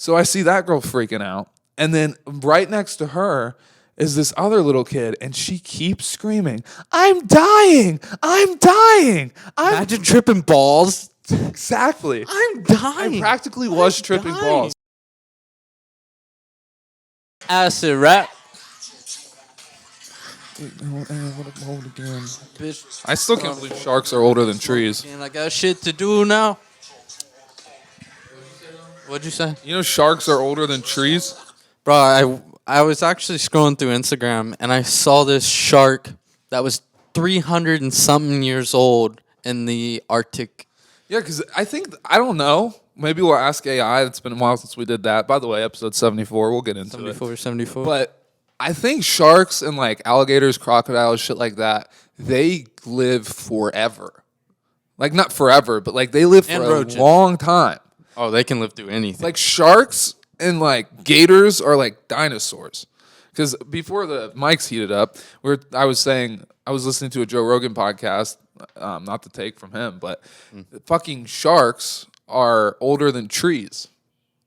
So I see that girl freaking out. And then right next to her is this other little kid, and she keeps screaming, I'm dying! I'm dying! Imagine tripping balls. Exactly. I'm dying. I practically was tripping balls. Acid rap. Bitch. I still can't believe sharks are older than trees. And I got shit to do now. What'd you say? You know sharks are older than trees? Bro, I was actually scrolling through Instagram and I saw this shark that was 300 and something years old in the Arctic. Yeah, because I don't know. Maybe we'll ask AI. It's been a while since we did that. By the way, episode 74, we'll get into 74. But I think sharks and like alligators, crocodiles, shit like that, they live forever. Like not forever, but like they live for a long time. Oh, they can live through anything. Like sharks and like gators are like dinosaurs. Because before the mics heated up, I was listening to a Joe Rogan podcast, not to take from him, but fucking sharks are older than trees.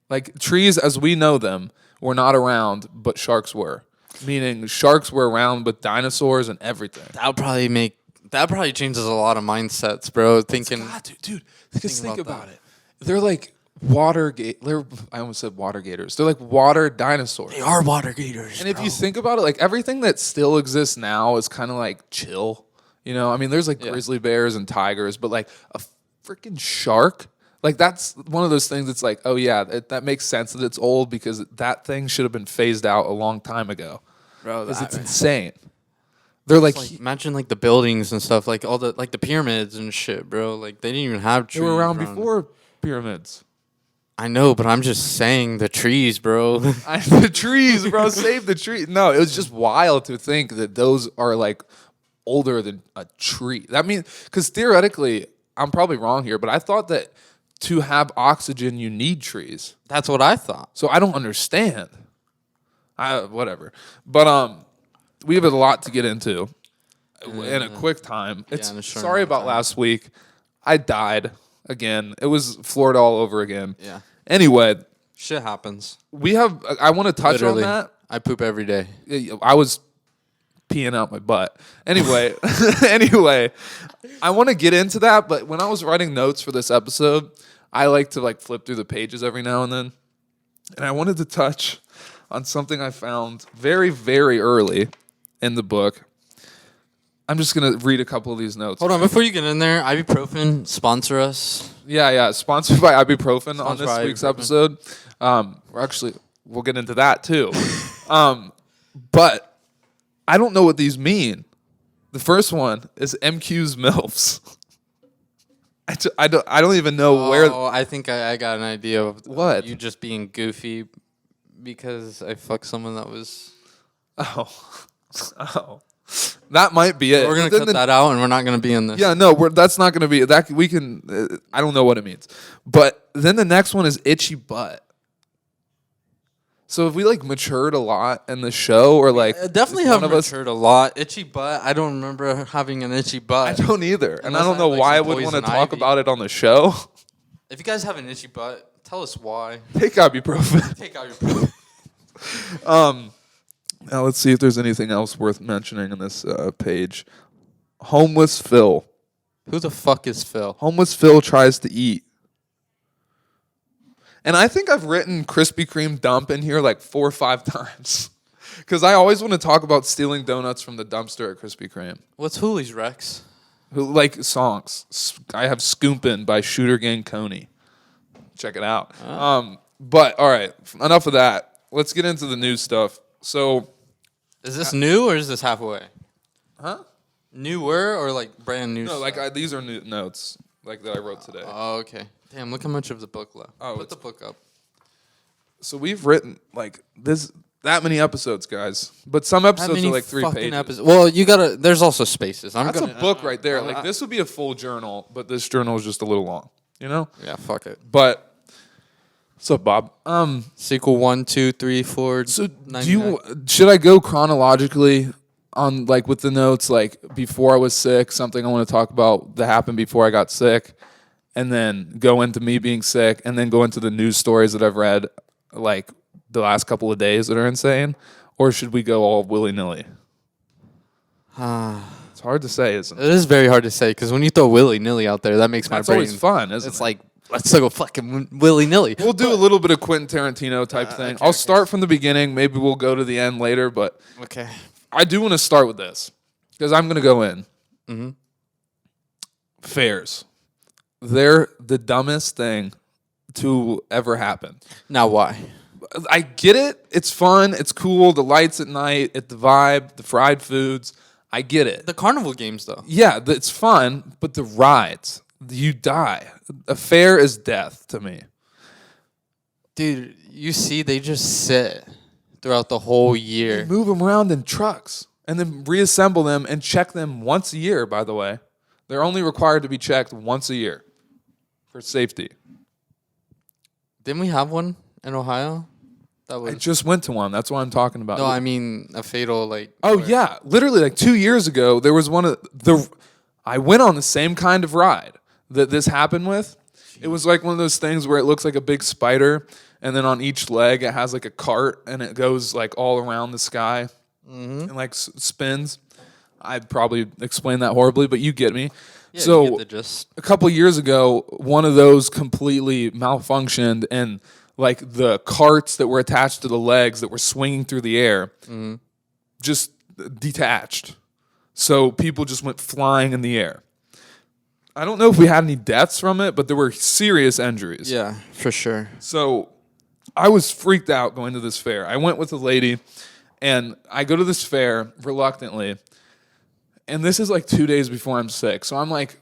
Like trees as we know them were not around, but sharks were. Meaning sharks were around with dinosaurs and everything. That probably changes a lot of mindsets, bro. Thinking, dude, just think about it. They're like I almost said water gators. They're like water dinosaurs. They are water gators. And if you think about it, like everything that still exists now is kind of like chill. You know, I mean, there's like grizzly bears and tigers, but like a freaking shark, like that's one of those things that's like, oh yeah, that makes sense that it's old because that thing should have been phased out a long time ago. Bro, because it's insane. They're like imagine like the buildings and stuff, like all the pyramids and shit, bro. Like they didn't even have trees. They were around before pyramids. I know, but I'm just saying the trees, bro. The trees, bro. Save the tree. No, it was just wild to think that those are like older than a tree. That means, because theoretically, I'm probably wrong here, but I thought that to have oxygen, you need trees. That's what I thought. So I don't understand. Whatever. But we have a lot to get into in a quick time. Sorry about last week. I died again. It was Florida all over again. Yeah. Anyway. Shit happens. I want to touch on that. I poop every day. I was peeing out my butt. Anyway, I want to get into that, but when I was writing notes for this episode, I like to like flip through the pages every now and then. And I wanted to touch on something I found very, very early in the book. I'm just going to read a couple of these notes. Hold on, before you get in there, ibuprofen, sponsor us. Yeah, sponsored by ibuprofen on this week's episode. We'll get into that too. But I don't know what these mean. The first one is MQ's MILFs. I don't even know where. Oh, I think I got an idea of what you just being goofy because I fucked someone that was. Oh, that might be it. We're gonna cut that out, and we're not gonna be in this. Yeah, no, that's not gonna be that. We can. I don't know what it means, but then the next one is itchy butt. So if we like matured a lot in the show, or like I definitely have matured a lot. Itchy butt. I don't remember having an itchy butt. I don't either, and I don't know why I would want to talk about it on the show. If you guys have an itchy butt, tell us why. Take ibuprofen. Take ibuprofen. Now let's see if there's anything else worth mentioning in this page. Homeless Phil. Who the fuck is Phil? Homeless Phil tries to eat. And I think I've written Krispy Kreme dump in here like 4 or 5 times. Because I always want to talk about stealing donuts from the dumpster at Krispy Kreme. What's Hoolies, Rex? Like songs. I have Scoompin' by Shooter Gang Coney. Check it out. But, all right, enough of that. Let's get into the new stuff. So, is this new or is this halfway? Huh? Newer or like brand new? No, like these are new notes like that I wrote today. Oh, okay. Damn, look how much of the book left. Oh, put the book up. So we've written like that many episodes, guys. But some episodes are like 3 pages. Well, you gotta. There's also spaces. That's a book right there. Like this would be a full journal, but this journal is just a little long. You know? Yeah. Fuck it. But. What's up, Bob? Sequel 1, 2, 3, 4. So should I go chronologically on like with the notes, like before I was sick, something I want to talk about that happened before I got sick, and then go into me being sick, and then go into the news stories that I've read like the last couple of days that are insane, or should we go all willy nilly? It's hard to say, isn't it? It is very hard to say because when you throw willy nilly out there, that makes my That's brain. always fun, isn't It's it? like let's go fucking willy nilly. We'll do a little bit of Quentin Tarantino type thing. I'll start from the beginning. Maybe we'll go to the end later, but Okay. I do want to start with this because I'm going to go in. Fairs. They're the dumbest thing to ever happen. Now why? I get it. It's fun. It's cool. The lights at night, the vibe, the fried foods. I get it. The carnival games though. Yeah, it's fun, but the rides, you die. A fair is death to me. Dude, you see, they just sit throughout the whole year. Move them around in trucks and then reassemble them and check them once a year, by the way. They're only required to be checked once a year for safety. Didn't we have one in Ohio? That was I just went to one. That's what I'm talking about. no, I mean a fatal like. Oh, yeah. Literally, like 2 years ago, there was one of the. I went on the same kind of ride that this happened with. It was like one of those things where it looks like a big spider, and then on each leg it has like a cart, and it goes like all around the sky and like spins. I'd probably explain that horribly, but you get me. Yeah, so you get the gist. a couple years ago, one of those completely malfunctioned, and like the carts that were attached to the legs that were swinging through the air just detached. So people just went flying in the air. I don't know if we had any deaths from it, but there were serious injuries. Yeah, for sure. So I was freaked out going to this fair. I went with a lady, and I go to this fair reluctantly. And this is like 2 days before I'm sick. So I'm like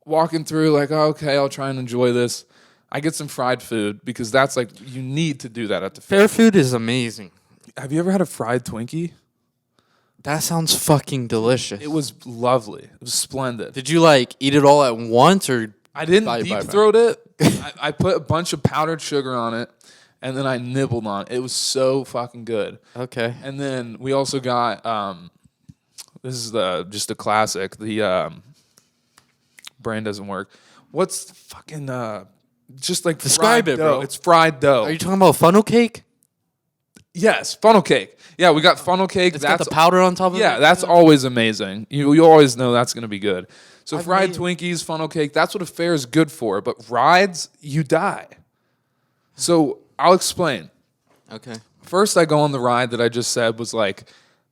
walking through like, oh, okay, I'll try and enjoy this. I get some fried food because that's like, you need to do that at the fair. Fair food is amazing. Have you ever had a fried Twinkie? That sounds fucking delicious. It was lovely. It was splendid. Did you like eat it all at once or? I didn't Bye, deep bye, bye. throat it. I put a bunch of powdered sugar on it, and then I nibbled on it. It was so fucking good. Okay. And then we also got this is just a classic. The brain doesn't work. What's fucking just like Describe fried it, dough. bro. It's fried dough. Are you talking about funnel cake? Yes, funnel cake. Yeah, we got funnel cake. It's got the powder on top of it? Yeah, that's always amazing. You always know that's going to be good. So I've fried made- Twinkies, funnel cake, that's what a fair is good for. But rides, you die. So I'll explain. Okay. First, I go on the ride that I just said was like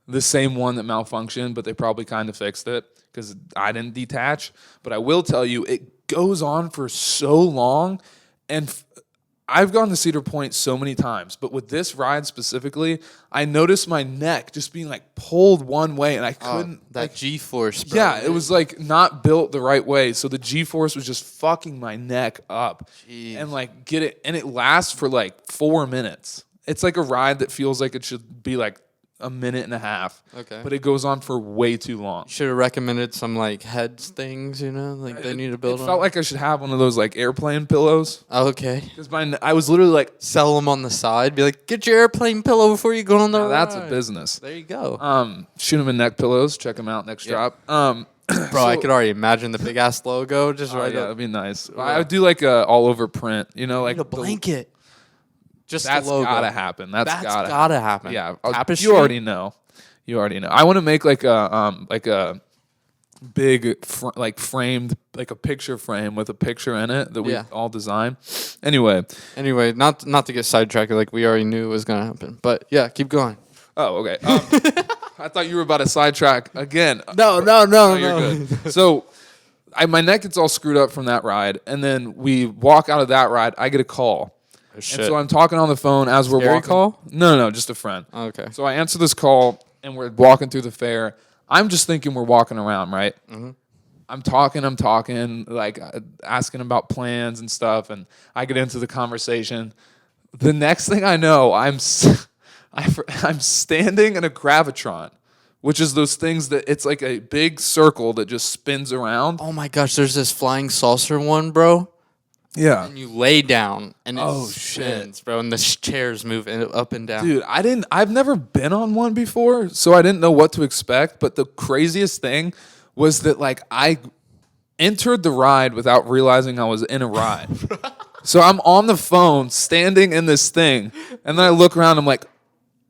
the same one that malfunctioned, but they probably kind of fixed it because I didn't detach. But I will tell you, it goes on for so long. And I've gone to Cedar Point so many times, but with this ride specifically, I noticed my neck just being like pulled one way, and I couldn't. That G-force, bro. Yeah, it was like not built the right way, so the G-force was just fucking my neck up, Jeez. and like get it, and it lasts for like 4 minutes. It's like a ride that feels like it should be like a minute and a half. Okay. But it goes on for way too long. Should have recommended some like heads things, you know, like they need to build It on. felt like I should have one of those like airplane pillows. Oh, okay. Because I was literally like, Sell them on the side. Be like, get your airplane pillow before you go on the "Now that's a ride." business. There you go. Scheuneman neck pillows. Check them out next drop. Bro, I could already imagine the big ass logo just right yeah, up. that'd be nice. I would do like a all over print, you know, like Like a blanket. Just That's the logo. gotta happen. That's gotta happen. Yeah, Tapestry? you already know. You already know. I want to make like a big framed like a picture frame with a picture in it that we Yeah. all design. Anyway, Not to get sidetracked, like we already knew it was gonna happen. But yeah, keep going. oh okay. I thought you were about to sidetrack again. No. You're good. So, my neck gets all screwed up from that ride, and then we walk out of that ride. I get a call, and so I'm talking on the phone as we're Scary walking. call? No, just a friend. Okay. So I answer this call, and we're walking through the fair. I'm just thinking we're walking around, right? Mm-hmm. I'm talking, like asking about plans and stuff, and I get into the conversation. The next thing I know, I'm standing in a gravitron, which is those things that it's like a big circle that just spins around. Oh my gosh, there's this flying saucer one, bro. Yeah. And you lay down and it Oh, spins, shit. bro, and the chairs move up and down. Dude, I've never been on one before, so I didn't know what to expect, but the craziest thing was that like I entered the ride without realizing I was in a ride. So I'm on the phone, standing in this thing, and then I look around. I'm like,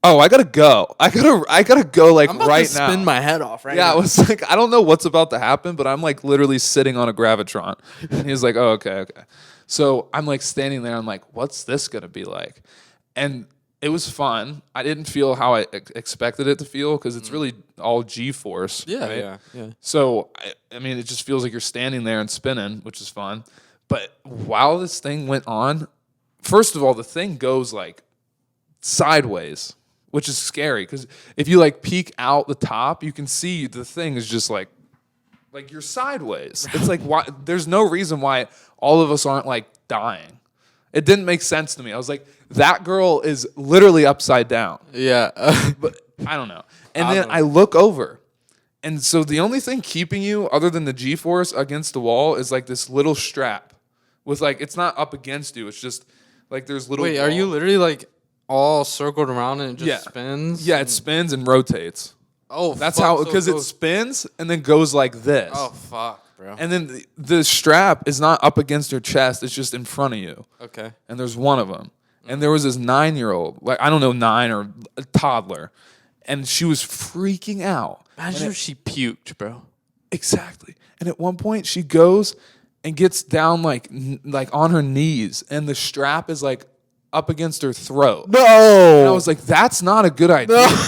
oh, I gotta go. I gotta go like I'm about right to now. spin my head off right Yeah, now. I was like, I don't know what's about to happen, but I'm like literally sitting on a gravitron. And he's like, oh, okay. So I'm like standing there. I'm like, what's this gonna be like? And it was fun. I didn't feel how I expected it to feel because it's really all G-force. Yeah, right? yeah. So, I mean, it just feels like you're standing there and spinning, which is fun. But while this thing went on, first of all, the thing goes like sideways, which is scary because if you like peek out the top, you can see the thing is just like you're sideways. It's like why there's no reason why all of us aren't like dying. It didn't make sense to me. I was like, that girl is literally upside down. Yeah. But I don't know. And then I look over. And so the only thing keeping you other than the G-force against the wall is like this little strap with like, it's not up against you. It's just like there's little. Wait, are you literally like all circled around and it just spins? Yeah, it spins and rotates. Oh, that's fuck, how, because it spins and then goes like this. Oh, fuck, bro. And then the strap is not up against your chest. It's just in front of you. Okay. And there's one of them. And there was this 9-year-old, like, I don't know, 9 or a toddler. And she was freaking out. Imagine if she puked, bro. Exactly. And at one point, she goes and gets down like on her knees. And the strap is like up against her throat. No. And I was like, that's not a good idea. No.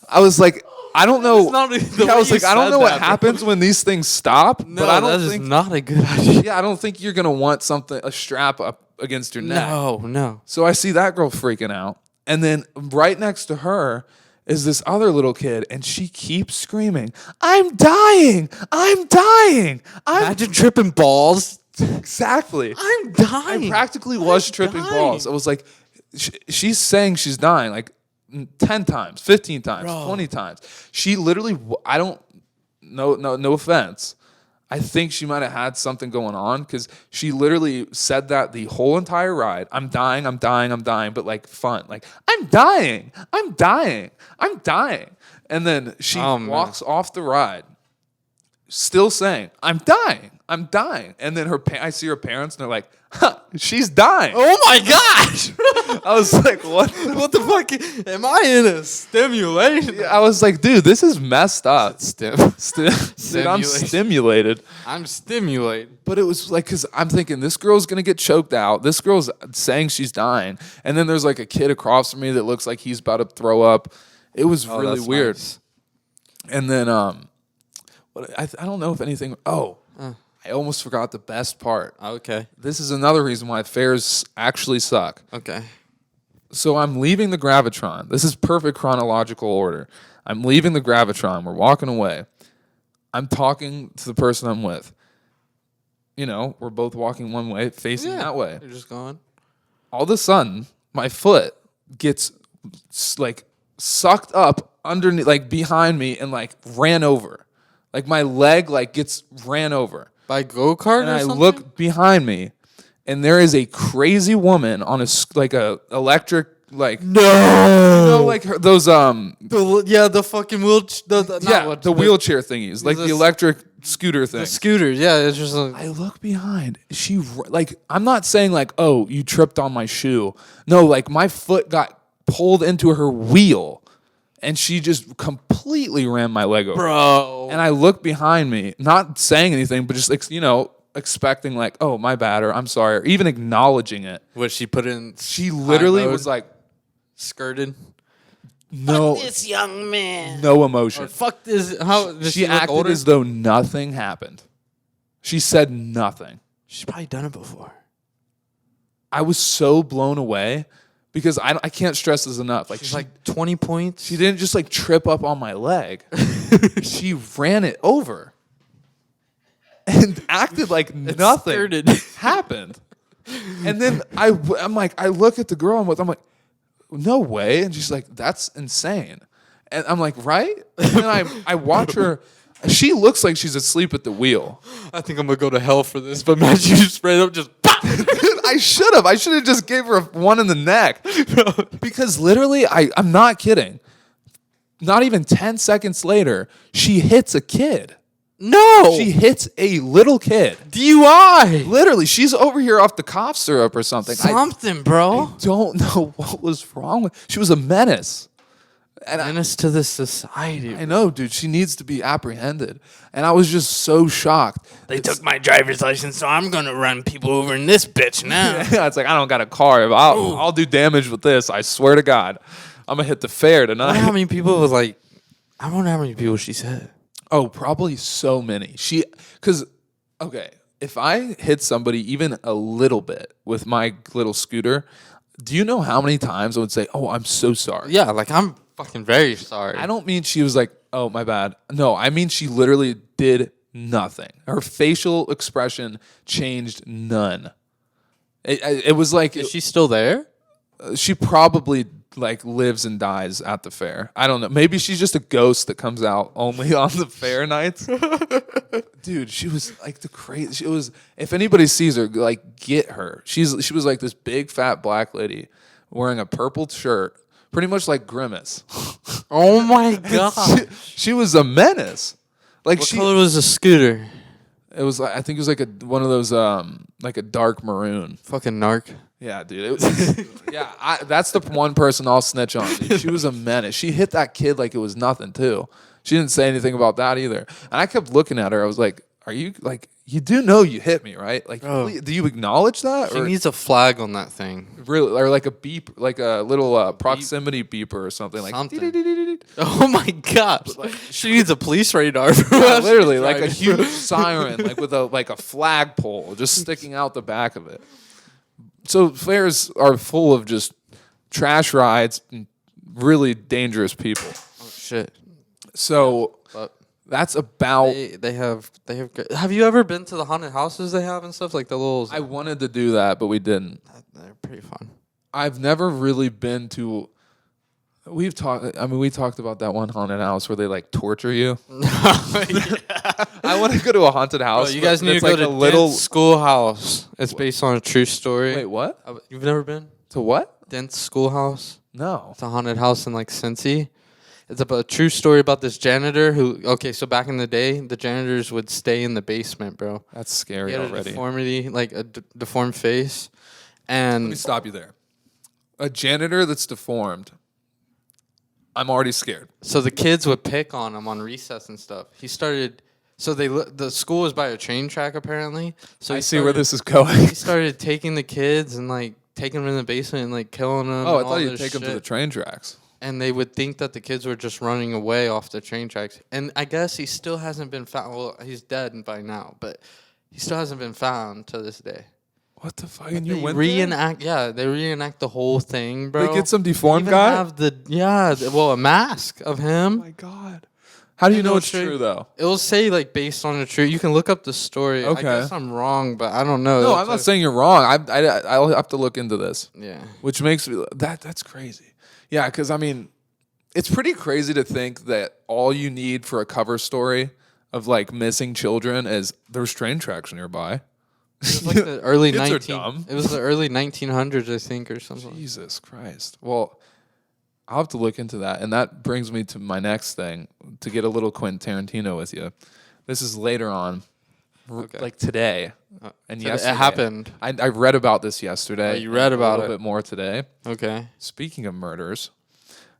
I was like, I don't know. I was like, I don't know what happens when these things stop. No, but I don't that think is not a good idea. Yeah, I don't think you're gonna want a strap up against your neck. No. So I see that girl freaking out, and then right next to her is this other little kid, and she keeps screaming, "I'm dying! I'm dying! Imagine tripping balls. Exactly. I'm dying. I practically was tripping balls. I was like, she's saying she's dying like 10 times, 15 times, Bro. 20 times. She literally, I don't, no offense. I think she might have had something going on because she literally said that the whole entire ride. I'm dying, I'm dying, I'm dying, but like fun. Like, I'm dying, I'm dying, I'm dying. And then she walks off the ride still saying, I'm dying, I'm dying. And then I see her parents and they're like, huh, she's dying. Oh my gosh. I was like, what? What the fuck? Am I in a stimulation? I was like, dude, this is messed up. Dude, I'm Stimulation. stimulated. I'm stimulated. But it was like, because I'm thinking, this girl's going to get choked out. This girl's saying she's dying. And then there's like a kid across from me that looks like he's about to throw up. It was really weird. Nice. And then, I don't know if anything. I almost forgot the best part. Okay. This is another reason why fairs actually suck. Okay. So I'm leaving the Gravitron. This is perfect chronological order. I'm leaving the Gravitron. We're walking away. I'm talking to the person I'm with. You know, we're both walking one way, facing that way. You're just gone. All of a sudden, my foot gets like sucked up underneath, like behind me, and like ran over. Like my leg like gets ran over. By go-kart And or I something? look behind me, and there is a crazy woman on a electric like like those the fucking wheelchair. the wheelchair thingies, like the electric scooter thing. The scooters, yeah. It's just like, I look behind. I'm not saying like, oh, you tripped on my shoe. No, like my foot got pulled into her wheel, and she just completely ran my leg over. bro. And I look behind me, not saying anything, but just expecting like, oh, my bad, or I'm sorry, or even acknowledging it. What, she put in? She literally was like, skirted. no, Fuck this young man. no emotion. Or fuck this. How does She she look acted older? as though nothing happened. She said nothing. She's probably done it before. I was so blown away because I can't stress this enough. Like She's like 20 points. she didn't just like trip up on my leg. She ran it over and acted like nothing skirted. happened. And then I'm like, I look at the girl I'm with. I'm like, no way. And she's like, that's insane. And I'm like, right? And then I watch her. She looks like she's asleep at the wheel. I think I'm gonna go to hell for this. But imagine you straight up just. Dude, I should have just gave her one in the neck. Because literally, I'm not kidding. Not even 10 seconds later, she hits a kid. No. She hits a little kid. DUI. Literally, she's over here off the cough syrup or something. Something, bro. I don't know what was wrong with. She was a menace. And Menace to the society. I know, dude. She needs to be apprehended. And I was just so shocked. They took my driver's license, so I'm gonna run people over in this bitch now. Yeah, it's like, I don't got a car. I'll do damage with this. I swear to God. I'm going to hit the fair I tonight. wonder how many people was like. I wonder how many people she said. Oh, probably so many. Because, okay, if I hit somebody even a little bit with my little scooter, do you know how many times I would say, oh, I'm so sorry? Yeah, like I'm fucking very sorry. I don't mean she was like, oh, my bad. No, I mean she literally did nothing. Her facial expression changed none. It was like... Is she still there? She probably like lives and dies at the fair. I don't know. Maybe she's just a ghost that comes out only on the fair nights. Dude, she was like the crazy. She was. If anybody sees her, like get her. She was like this big fat black lady wearing a purple shirt, pretty much like Grimace. Oh my god. She was a menace. Like What color was the scooter? It was like, I think it was like one of those like a dark maroon. Fucking narc. Yeah, dude. It was, yeah, that's the one person I'll snitch on. Dude. She was a menace. She hit that kid like it was nothing, too. She didn't say anything about that either. And I kept looking at her. I was like, are you, like, you do know you hit me, right? Like, do you acknowledge that? She Or needs a flag on that thing. really, or like a beep, like a little proximity beeper or something. Like, Something. Oh my gosh. She needs a police radar. yeah, literally, like a huge siren, like with a flagpole just sticking out the back of it. So fairs are full of just trash rides and really dangerous people. Oh shit. So But that's about. they have. Have you ever been to the haunted houses they have and stuff like the little? I wanted to do that, but we didn't. They're pretty fun. I've never really been to. We talked about that one haunted house where they like torture you. I want to go to a haunted house. Bro, you guys need to go like to a little Schoolhouse. It's based on a true story. Wait, what? You've never been To what? Dent Schoolhouse? No. It's a haunted house in like Cincy. It's about a true story about this janitor who. Okay, so back in the day, the janitors would stay in the basement, bro. That's scary He had a already. deformity, like a deformed face, Let me and stop you there. A janitor that's deformed. I'm already scared. so the kids would pick on him on recess and stuff. He started. So the school was by a train track apparently. So I see where this is going. He started taking the kids and like taking them in the basement and like killing them. Oh, I and all thought you'd this take them to the shit. train tracks. And they would think that the kids were just running away off the train tracks. And I guess he still hasn't been found. Well, he's dead by now, but he still hasn't been found to this day. What the fuck? And you They went there? reenact, yeah, they reenact the whole thing, bro. They get some deformed Even guy? have a mask of Oh him. my god. How do you know it's straight- true though? It will say like based on the truth. You can look up the story. Okay. I guess I'm wrong, but I don't know. No, It's I'm not like- saying you're wrong. I'll have to look into this. Yeah. Which makes me that's crazy. Yeah, because I mean, it's pretty crazy to think that all you need for a cover story of like missing children is there's train tracks nearby. It was like the early Kids are 19. dumb. It was the early 1900s, I think, or something. Jesus Christ. Well, I'll have to look into that. And that brings me to my next thing, to get a little Quentin Tarantino with you. This is later on, Okay. like today. And So yesterday. it happened. I read about this yesterday. Oh, you read and about a little it. bit more today. Okay. Speaking of murders,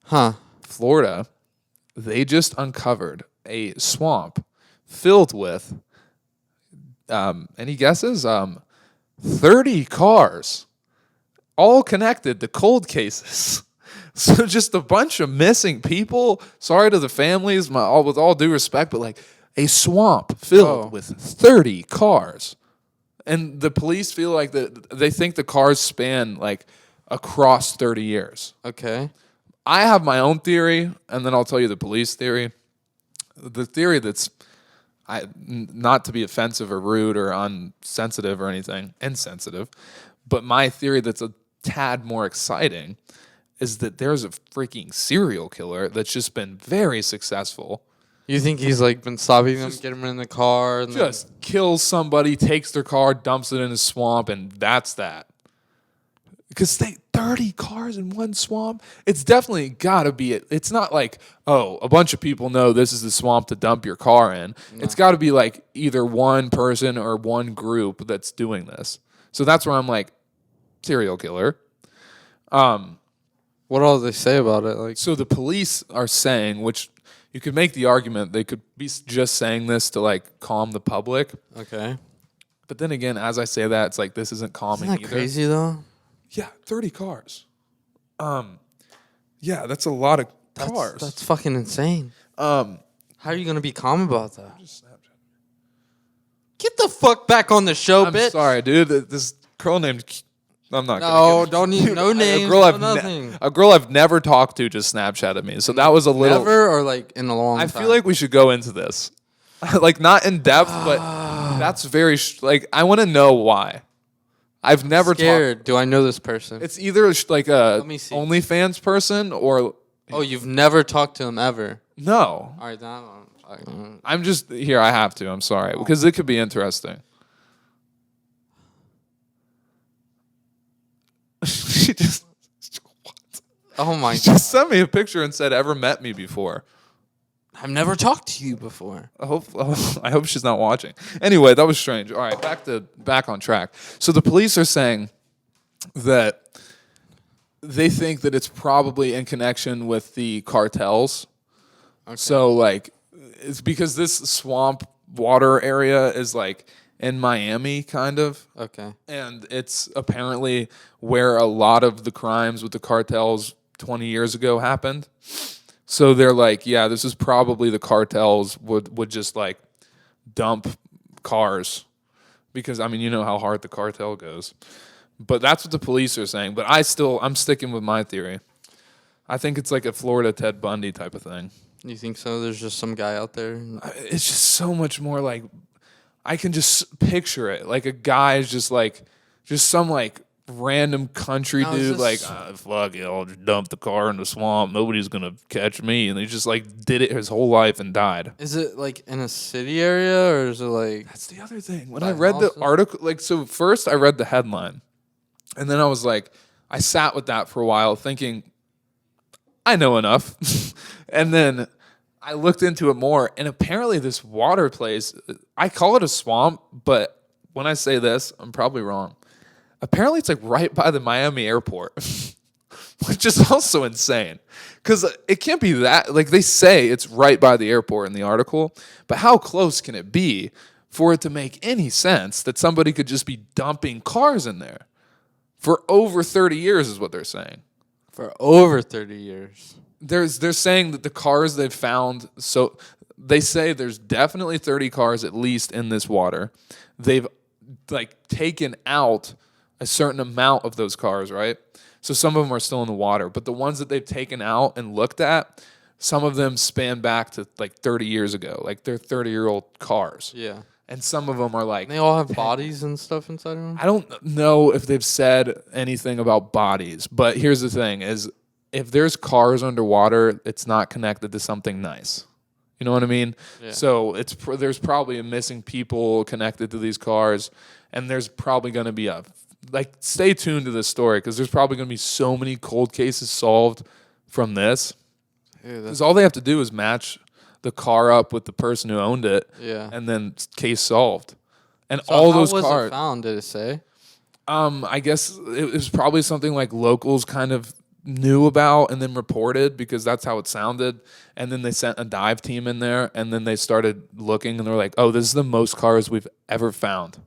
Huh. Florida, they just uncovered a swamp filled with, any guesses? 30 cars, all connected to cold cases. So just a bunch of missing people. Sorry to the families, with all due respect, but like a swamp filled with 30 cars. And the police feel like they think the cars span like across 30 years. Okay. I have my own theory, and then I'll tell you the police theory. The theory that's not to be offensive or rude or insensitive, but my theory that's a tad more exciting is that there's a freaking serial killer that's just been very successful. You think he's like been stopping them, get them in the car, and Just kills somebody, takes their car, dumps it in a swamp, and that's that. Because 30 cars in one swamp. It's definitely got to be it. It's not like, oh, a bunch of people know this is the swamp to dump your car in. No. It's got to be like either one person or one group that's doing this. So that's where I'm like, serial killer. What all do they say about it? Like, so the police are saying, which you could make the argument they could be just saying this to like calm the public. Okay. But then again, as I say that, it's like this isn't calming. Isn't that crazy though? Yeah, 30 cars. Yeah, that's a lot of cars. That's fucking insane. How are you gonna be calm about that? Get the fuck back on the show, bitch. I'm sorry, dude. This girl named... I'm not No, don't need no names, nothing. A girl I've never talked to just Snapchatted me. So that was a little... Never or like in a long time? I feel like we should go into this. Like not in depth, but that's very... like I want to know why. I've never talked... Do I know this person? It's either like a OnlyFans person or... Oh, you've never talked to him ever? No. All right, now I'm just... Here, I have to. I'm sorry. Because it could be interesting. She just... What? Oh my God. She just sent me a picture and said, ever met me before? I've never talked to you before. I hope she's not watching. Anyway, that was strange. All right, back on track. So the police are saying that they think that it's probably in connection with the cartels. Okay. So like it's because this swamp water area is like in Miami kind of. Okay. And it's apparently where a lot of the crimes with the cartels 20 years ago happened. So they're like, yeah, this is probably the cartels would just like dump cars because, I mean, you know how hard the cartel goes. But that's what the police are saying. But I'm sticking with my theory. I think it's like a Florida Ted Bundy type of thing. You think so? There's just some guy out there? It's just so much more like, I can just picture it. Like a guy is just like, just some like random country dude like fuck it, I'll just dump the car in the swamp, nobody's gonna catch me, and he just like did it his whole life and died. Is it like in a city area or is it like... That's the other thing. When I read the article, like, so first I read the headline and then I was like, I sat with that for a while thinking I know enough. And then I looked into it more, and apparently this water place, I call it a swamp, but when I say this I'm probably wrong. Apparently, it's like right by the Miami airport, which is also insane. Because it can't be that. Like, they say it's right by the airport in the article, but how close can it be for it to make any sense that somebody could just be dumping cars in there? For over 30 years is what they're saying. For over 30 years. They're saying that the cars they've found, so they say there's definitely 30 cars at least in this water. They've, like, taken out a certain amount of those cars, right? So some of them are still in the water, but the ones that they've taken out and looked at, some of them span back to like 30 years ago. Like they're 30-year-old cars. Yeah. And some of them are like... And they all have bodies and stuff inside of them? I don't know if they've said anything about bodies, but here's the thing is if there's cars underwater, it's not connected to something nice. You know what I mean? Yeah. So there's probably missing people connected to these cars, and there's probably going to be stay tuned to this story because there's probably going to be so many cold cases solved from this. Because all they have to do is match the car up with the person who owned it, and then case solved. And so all those cars. How was it found? Did it say? I guess it was probably something like locals kind of knew about and then reported because that's how it sounded. And then they sent a dive team in there, and then they started looking, and they're like, "Oh, this is the most cars we've ever found."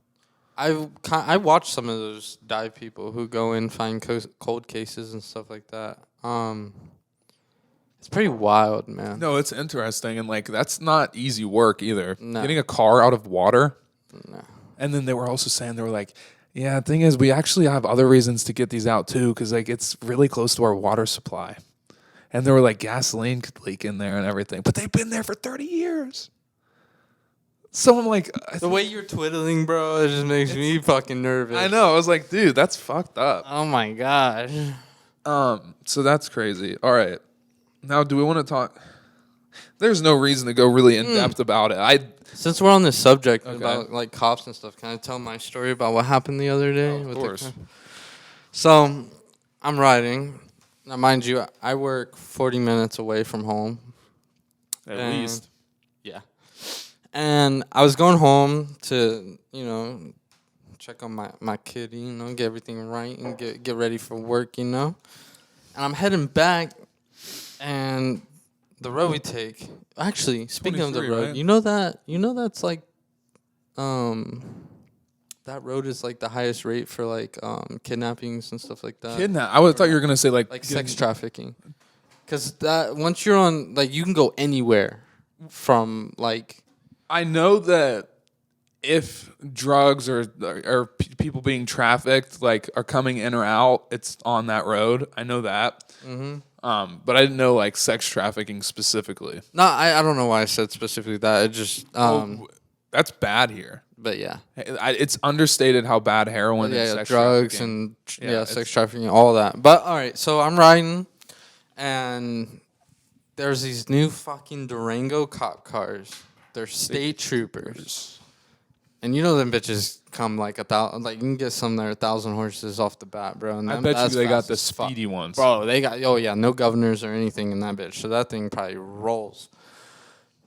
I watched some of those dive people who go in, find cold cases and stuff like that. It's pretty wild, man. No, it's interesting, and like that's not easy work either. No. Getting a car out of water. No. And then they were also saying, they were like, yeah, the thing is we actually have other reasons to get these out too, because like it's really close to our water supply. And they were like, gasoline could leak in there and everything. But they've been there for 30 years. So I'm like... The way you're twiddling, bro, it just makes me fucking nervous. I know. I was like, dude, that's fucked up. Oh, my gosh. So that's crazy. All right. Now, do we want to talk... There's no reason to go really in-depth about it. Since we're on this subject about, like, cops and stuff, can I tell my story about what happened the other day? Of course. So I'm riding. Now, mind you, I work 40 minutes away from home. At And- least. Yeah. And I was going home to, check on my kid, get everything right and get ready for work, And I'm heading back, and the road we take. Actually, speaking of the 23, road, right? that's like, that road is like the highest rate for like kidnappings and stuff like that. I thought you were gonna say like Sex trafficking. Because that once you're on, like, you can go anywhere from like. I know that if drugs or people being trafficked like are coming in or out, it's on that road. I know that. Mm-hmm. But I didn't know like sex trafficking specifically. No, I don't know why I said specifically that. It just That's bad here. but yeah. It's understated how bad heroin and sex drugs trafficking. and sex trafficking, all that. But all right, so I'm riding, and there's these new fucking Durango cop cars. They're state troopers, and them bitches come like 1,000. Like, you can get some that are 1,000 horses off the bat, bro. And I bet you they got the speedy ones, bro. They got no governors or anything in that bitch, so that thing probably rolls.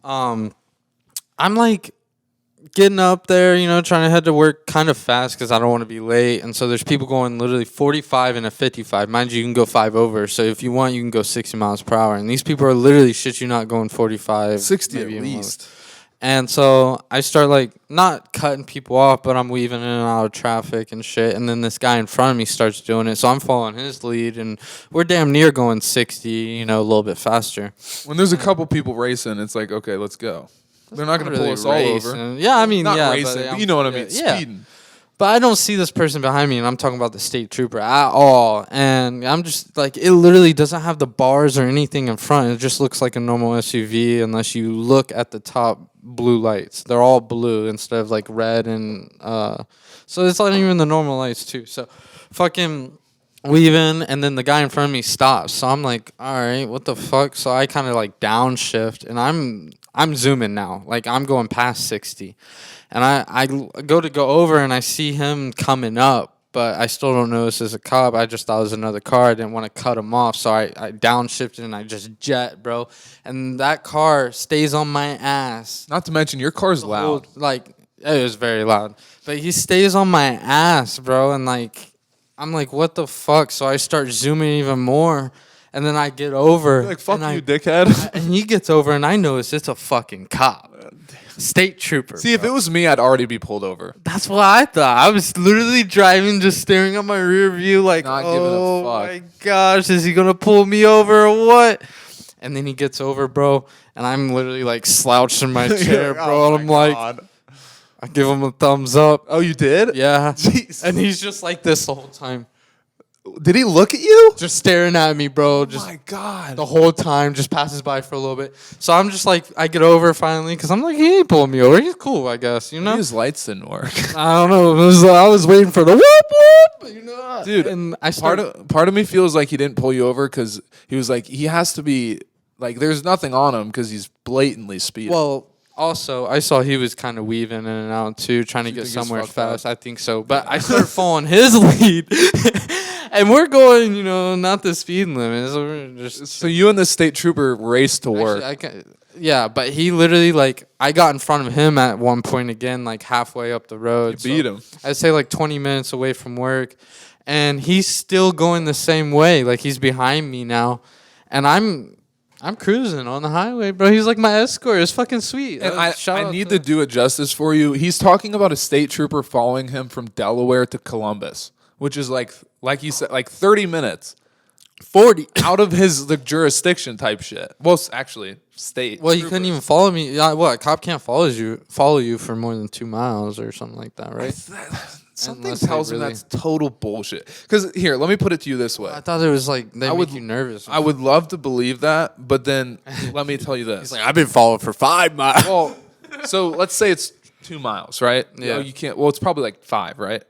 I'm like getting up there, trying to head to work kind of fast because I don't want to be late. And so there's people going literally 45 and a 55. Mind you, you can go 5 over. So if you want, you can go 60 miles per hour. And these people are literally shit you not going 45. 60 maybe at even least. more. And so I start like not cutting people off, but I'm weaving in and out of traffic and shit. And then this guy in front of me starts doing it. So I'm following his lead, and we're damn near going 60, a little bit faster. When there's a couple people racing, it's like, okay, let's go. They're not going to pull us all over. Yeah, I mean, not yeah, racing, but you know what I mean. Yeah. Speeding. But I don't see this person behind me, and I'm talking about the state trooper at all. And I'm just like, it literally doesn't have the bars or anything in front. It just looks like a normal SUV unless you look at the top blue lights. They're all blue instead of like red, and so it's not even the normal lights too. So fucking weaving, and then the guy in front of me stops. So I'm like, all right, what the fuck? So I kind of like downshift, and I'm zooming now. Like, I'm going past 60. And I go to go over, and I see him coming up, but I still don't know this is a cop. I just thought it was another car. I didn't want to cut him off, so I downshifted, and I just jet, bro. And that car stays on my ass. Not to mention, your car's loud. Like, it was very loud. But he stays on my ass, bro, and like, I'm like, what the fuck? So I start zooming even more. And then I get over. You're like, fuck you, dickhead. And he gets over, and I notice it's a fucking cop. State trooper. See, if it was me, I'd already be pulled over. That's what I thought. I was literally driving, just staring at my rear view like, Not giving a fuck. My gosh, is he going to pull me over or what? And then he gets over, bro, and I'm literally like slouched in my chair, bro. And I'm like, I give him a thumbs up. Oh, you did? Yeah. Jeez. And he's just like this the whole time. Did he look at you? Just staring at me, bro. Just oh my God. the whole time, just passes by for a little bit. So I'm just like, I get over finally, because I'm like, he ain't pulling me over. He's cool, I guess, Maybe his lights didn't work. I don't know. I was waiting for the whoop whoop, Dude, And I part of me feels like he didn't pull you over because he was like, he has to be, like, there's nothing on him because he's blatantly speeding. Well, also, I saw he was kind of weaving in and out too, trying to get think he's somewhere fucked fast. up? I think so. But I started following his lead. And we're going, not the speed limit. So we're just So you and the state trooper raced to work. yeah, but he literally, like, I got in front of him at one point again, like halfway up the road. You beat him. I'd say like 20 minutes away from work. And he's still going the same way. Like, he's behind me now. And I'm cruising on the highway, bro. He's like my escort. It's fucking sweet. And I need to do it justice for you. He's talking about a state trooper following him from Delaware to Columbus, which is like he said, like 30 minutes. 40 out of his jurisdiction type shit. Well, actually, state. Well, you couldn't even follow me. Yeah, what? A cop can't follow you for more than 2 miles or something like that, right? Something Unless they tells me really- that's total bullshit. Because here, let me put it to you this way. I thought it was like they make you nervous. I would love to believe that, but then let me tell you this. He's like, I've been followed for 5 miles. Well, so let's say it's 2 miles, right? Yeah. You can't. Well, it's probably like 5, right?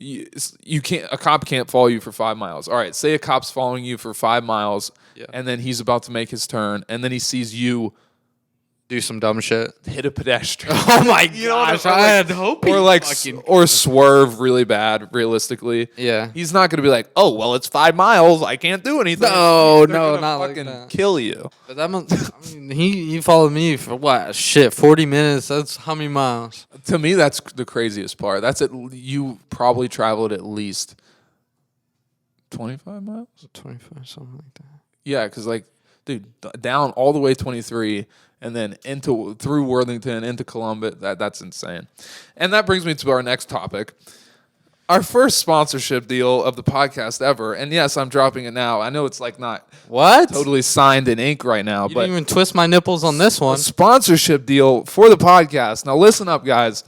You can't. A cop can't follow you for 5 miles. All right. Say a cop's following you for 5 miles, Yeah. and then he's about to make his turn, and then he sees you Do some dumb shit. hit a pedestrian. Oh my You know what gosh! I'm- I had hope. or he like fucking- or swerve really bad. Realistically, Yeah. he's not gonna be like, oh well, it's 5 miles. I can't do anything. No, They're no, gonna not like fucking that. kill you. But that must, I mean, he followed me for what? Shit, 40 minutes. That's how many miles? To me, that's the craziest part. You probably traveled at least 25 miles. 25, something like that. Yeah, because like, dude, down all the way 23, and then through Worthington into Columbus. That's insane. And that brings me to our next topic. Our first sponsorship deal of the podcast ever. And yes, I'm dropping it now. I know it's like not What? totally signed in ink right now, You but didn't even twist my nipples on this a one. sponsorship deal for the podcast. Now listen up, guys.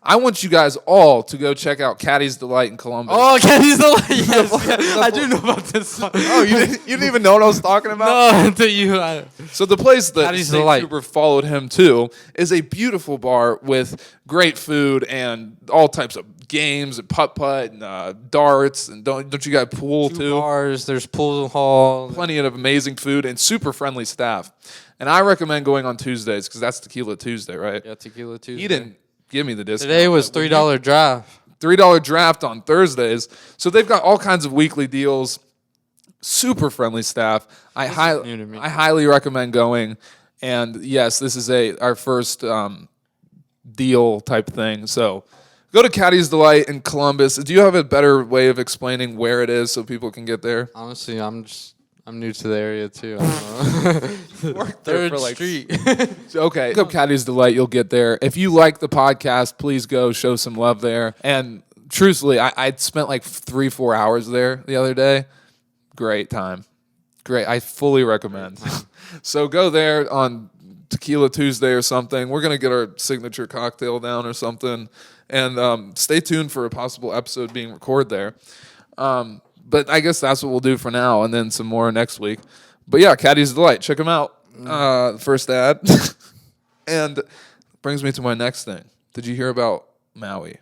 I want you guys all to go check out Caddy's Delight in Columbus. Oh, Kenny's the yes, I do know about this one. Oh, you didn't even know what I was talking about? No, until you. So the place that Caddy's State Delight. Trooper followed him to is a beautiful bar with great food and all types of games and putt-putt and darts. And don't you got pool Two too? bars, there's pool hall. Plenty of amazing food and super friendly staff. And I recommend going on Tuesdays because that's Tequila Tuesday, right? Yeah, Tequila Tuesday. He didn't give me the discount. Today was but $3 draft. $3 draft on Thursdays. So they've got all kinds of weekly deals, super friendly staff. I new to me. highly recommend going. And yes, this is our first deal type thing. So go to Caddy's Delight in Columbus. Do you have a better way of explaining where it is so people can get there? Honestly, I'm new to the area too. I don't know. Worked there Third for, like, Street. Okay, look up Caddy's Delight. You'll get there. If you like the podcast, please go show some love there. And truthfully, I spent like 3-4 hours there the other day. Great time. Great. I fully recommend. So go there on Tequila Tuesday or something. We're going to get our signature cocktail down or something. And stay tuned for a possible episode being recorded there. But I guess that's what we'll do for now, and then some more next week. But yeah, Caddy's Delight. Check them out. First ad. And brings me to my next thing. Did you hear about Maui?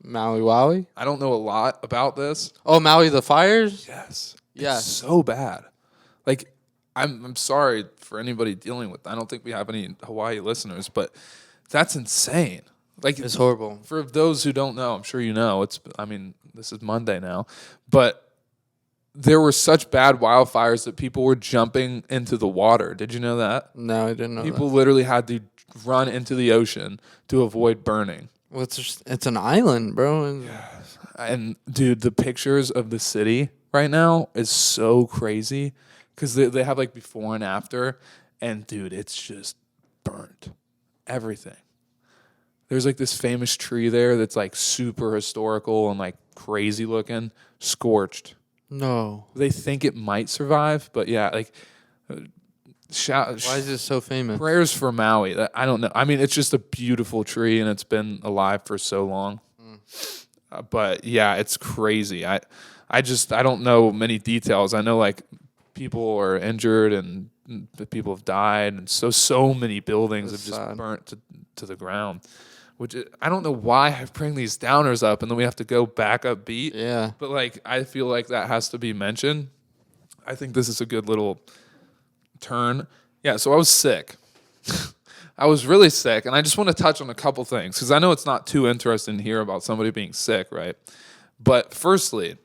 Maui Wowie? I don't know a lot about this. Oh, Maui the Fires? Yes. Yes. It's so bad. Like, I'm sorry for anybody dealing with. I don't think we have any Hawaii listeners, but that's insane. Like, It's horrible. for those who don't know, I'm sure you know. This is Monday now, but there were such bad wildfires that people were jumping into the water. Did you know that? No, I didn't know People literally had to run into the ocean to avoid burning. that. Well, it's an island, bro. And dude, the pictures of the city right now is so crazy because they have like before and after, and dude, it's just burnt. Everything. There's like this famous tree there that's like super historical and like crazy looking, scorched. No. They think it might survive, but yeah, like Why is it so famous? prayers for Maui. I don't know. I mean, it's just a beautiful tree and it's been alive for so long. But yeah, it's crazy. I don't know many details. I know like people are injured and people have died, and so many buildings That's have just sad. burnt to the ground. Which I don't know why I bring these downers up and then we have to go back up beat. Yeah. But like I feel like that has to be mentioned. I think this is a good little turn. Yeah, so I was sick. I was really sick, and I just want to touch on a couple things because I know it's not too interesting to hear about somebody being sick, right? But firstly,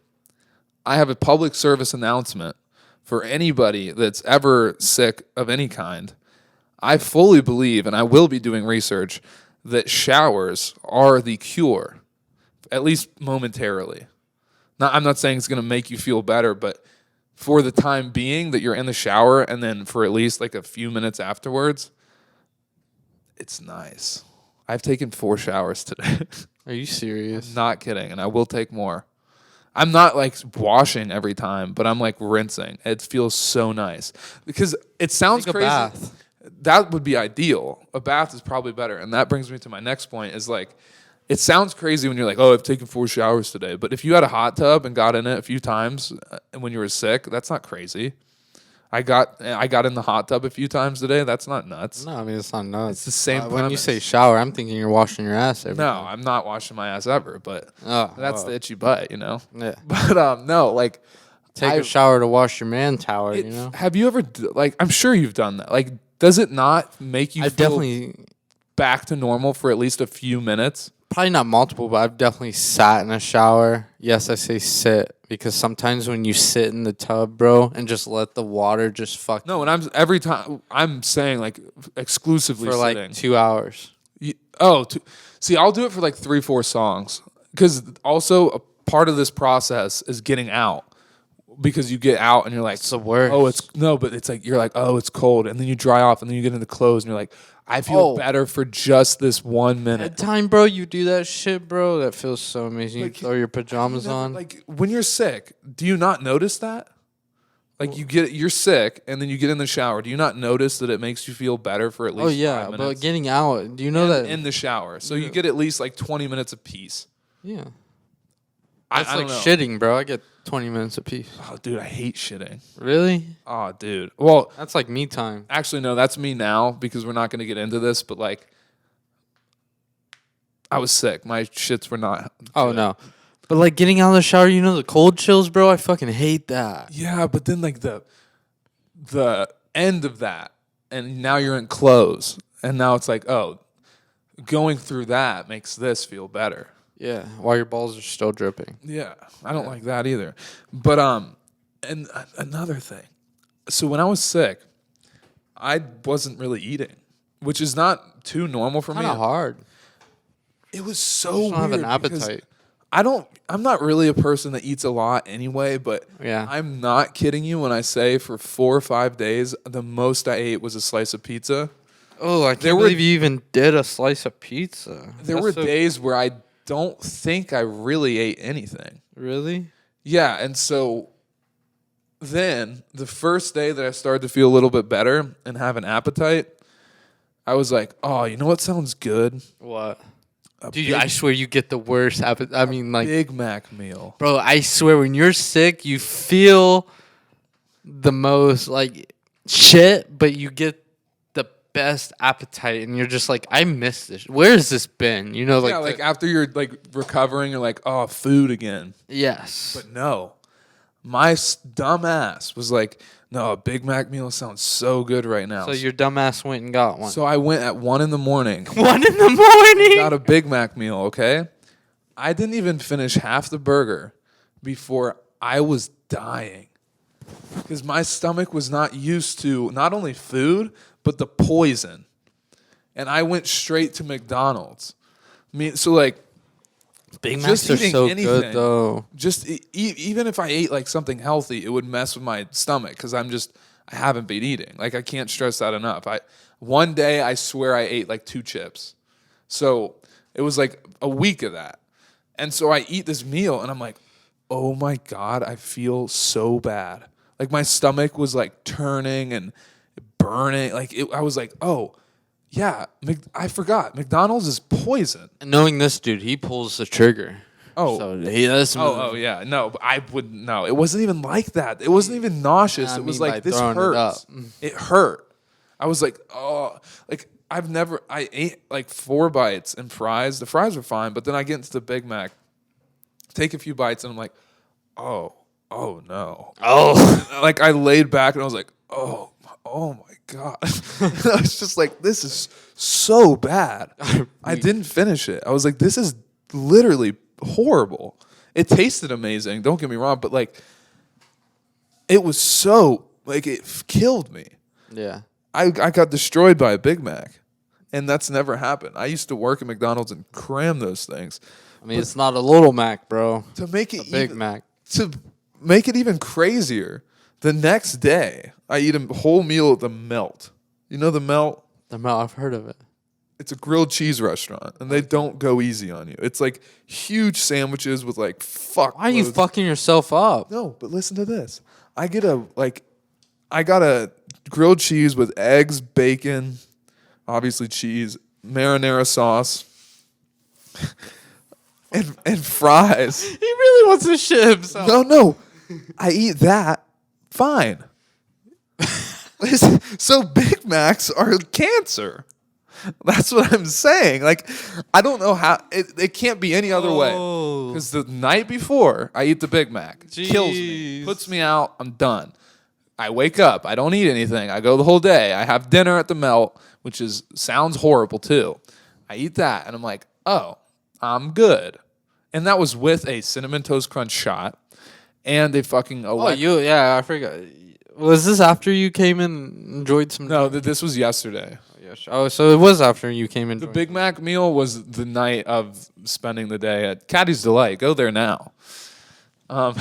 I have a public service announcement for anybody that's ever sick of any kind. I fully believe, and I will be doing research, that showers are the cure, at least momentarily. Now, I'm not saying it's going to make you feel better, but for the time being that you're in the shower and then for at least like a few minutes afterwards, it's nice. I've taken 4 showers today. Are you serious? Not kidding, and I will take more. I'm not like washing every time, but I'm like rinsing. It feels so nice because it sounds Take a crazy. bath. That would be ideal. A bath is probably better, and that brings me to my next point. Is like, it sounds crazy when you're like, "Oh, I've taken 4 showers today," but if you had a hot tub and got in it a few times, and when you were sick, that's not crazy. I got in the hot tub a few times today. That's not nuts. No, I mean, it's not nuts. It's the same When you premise. say shower, I'm thinking you're washing your ass every No, time. I'm not washing my ass ever, but Oh, that's oh. the itchy butt, you know. Yeah. But no, like. Take a shower to wash your man tower, you know? Have you ever like? I'm sure you've done that. Like Does it not make you I've feel definitely, back to normal for at least a few minutes? probably not multiple, but I've definitely sat in a shower. Yes, I say sit because sometimes when you sit in the tub, bro, and just let the water just fuck No, and every time I'm saying like exclusively for sitting. like 2 hours. See, I'll do it for like 3-4 songs because also a part of this process is getting out. Because you get out and you're like, It's the worst. oh, but it's like, you're like, oh, it's cold. And then you dry off and then you get into clothes and you're like, I feel better for just this 1 minute. Bedtime, bro, you do that shit, bro. That feels so amazing. Like, you throw your pajamas on. Like when you're sick, do you not notice that? Like you're sick and then you get in the shower. Do you not notice that it makes you feel better for at least 5 minutes? But getting out, do you know that? In the shower. So you get at least like 20 minutes of peace. Yeah. I That's don't like know. shitting, bro. I get 20 minutes apiece. Oh, dude, I hate shitting. Really? Oh, dude. Well, That's like me time. actually, no, that's me now because we're not going to get into this, but like, I was sick. My shits were not. Oh, good. no. But like getting out of the shower, you know the cold chills, bro? I fucking hate that. Yeah, but then like the end of that, and now you're in clothes, and now it's like, oh, going through that makes this feel better. Yeah, while your balls are still dripping. Yeah, I don't like that either. But and another thing. So when I was sick, I wasn't really eating, which is not too normal for me. Kind of hard. It was so Just don't have weird an because appetite. I'm not really a person that eats a lot anyway, but Yeah. I'm not kidding you when I say for 4 or 5 days, the most I ate was a slice of pizza. Oh, I can't believe you even did a slice of pizza. There were days where I don't think I really ate anything. Really? Yeah, and so then the first day that I started to feel a little bit better and have an appetite, I was like, oh, you know what sounds good? What? A Dude, I swear you get the worst appetite. I mean, like, Big Mac meal. bro, I swear when you're sick, you feel the most like shit, but you get the best appetite, and you're just like, I miss this. Where has this been? You know, like, Yeah, like after you're like recovering, you're like, oh, food again. yes. But no, my dumb ass was like, no, a Big Mac meal sounds so good right now. So your dumbass went and got one. So I went at 1 a.m. 1 in the morning. got a Big Mac meal, okay? I didn't even finish half the burger before I was dying. Because my stomach was not used to not only food, but the poison. And I went straight to McDonald's. So like, Big just Macs are eating so anything, good though. just even if I ate like something healthy, it would mess with my stomach because I haven't been eating. Like I can't stress that enough. One day I swear I ate like 2 chips, so it was like a week of that. And so I eat this meal and I'm like, oh my God, I feel so bad. Like my stomach was like turning and burning. I was like, oh yeah, I forgot. McDonald's is poison. And knowing this dude, he pulls the trigger. Oh. So he does. Oh yeah, no, but I wouldn't. No, it wasn't even like that. It wasn't even nauseous. I It was mean, by like this throwing it hurts. up. It hurt. I was like, oh, like I ate like 4 bites and fries. The fries were fine, but then I get into the Big Mac, take a few bites, and I'm like, oh no. Oh. Like I laid back and I was like, oh my God. I was just like, this is so bad. I didn't finish it. I was like, this is literally horrible. It tasted amazing, don't get me wrong, but like it was so like it killed me. Yeah. I got destroyed by a Big Mac. And that's never happened. I used to work at McDonald's and cram those things. I mean, it's not a little Mac, bro. To make it Big Mac. To make it even crazier, the next day I eat a whole meal at the Melt. You know the Melt? The Melt, I've heard of it. It's a grilled cheese restaurant, and they don't go easy on you. It's like huge sandwiches with like fuck. Why are you fucking yourself up? No, but listen to this. I got a grilled cheese with eggs, bacon, obviously cheese, marinara sauce, and fries. He really wants to shit himself. No. I eat that. Fine. So Big Macs are cancer. That's what I'm saying. Like, I don't know how. It can't be any other way. Because the night before I eat the Big Mac, kills me, Jeez. puts me out. I'm done. I wake up. I don't eat anything. I go the whole day. I have dinner at the Melt, which sounds horrible too. I eat that, and I'm like, oh, I'm good. And that was with a Cinnamon Toast Crunch shot and a fucking... I forgot. Was this after you came in and enjoyed some... No, this was yesterday. Oh, so it was after you came in. The Big Mac meal was the night of spending the day at Caddy's Delight. Go there now. I'm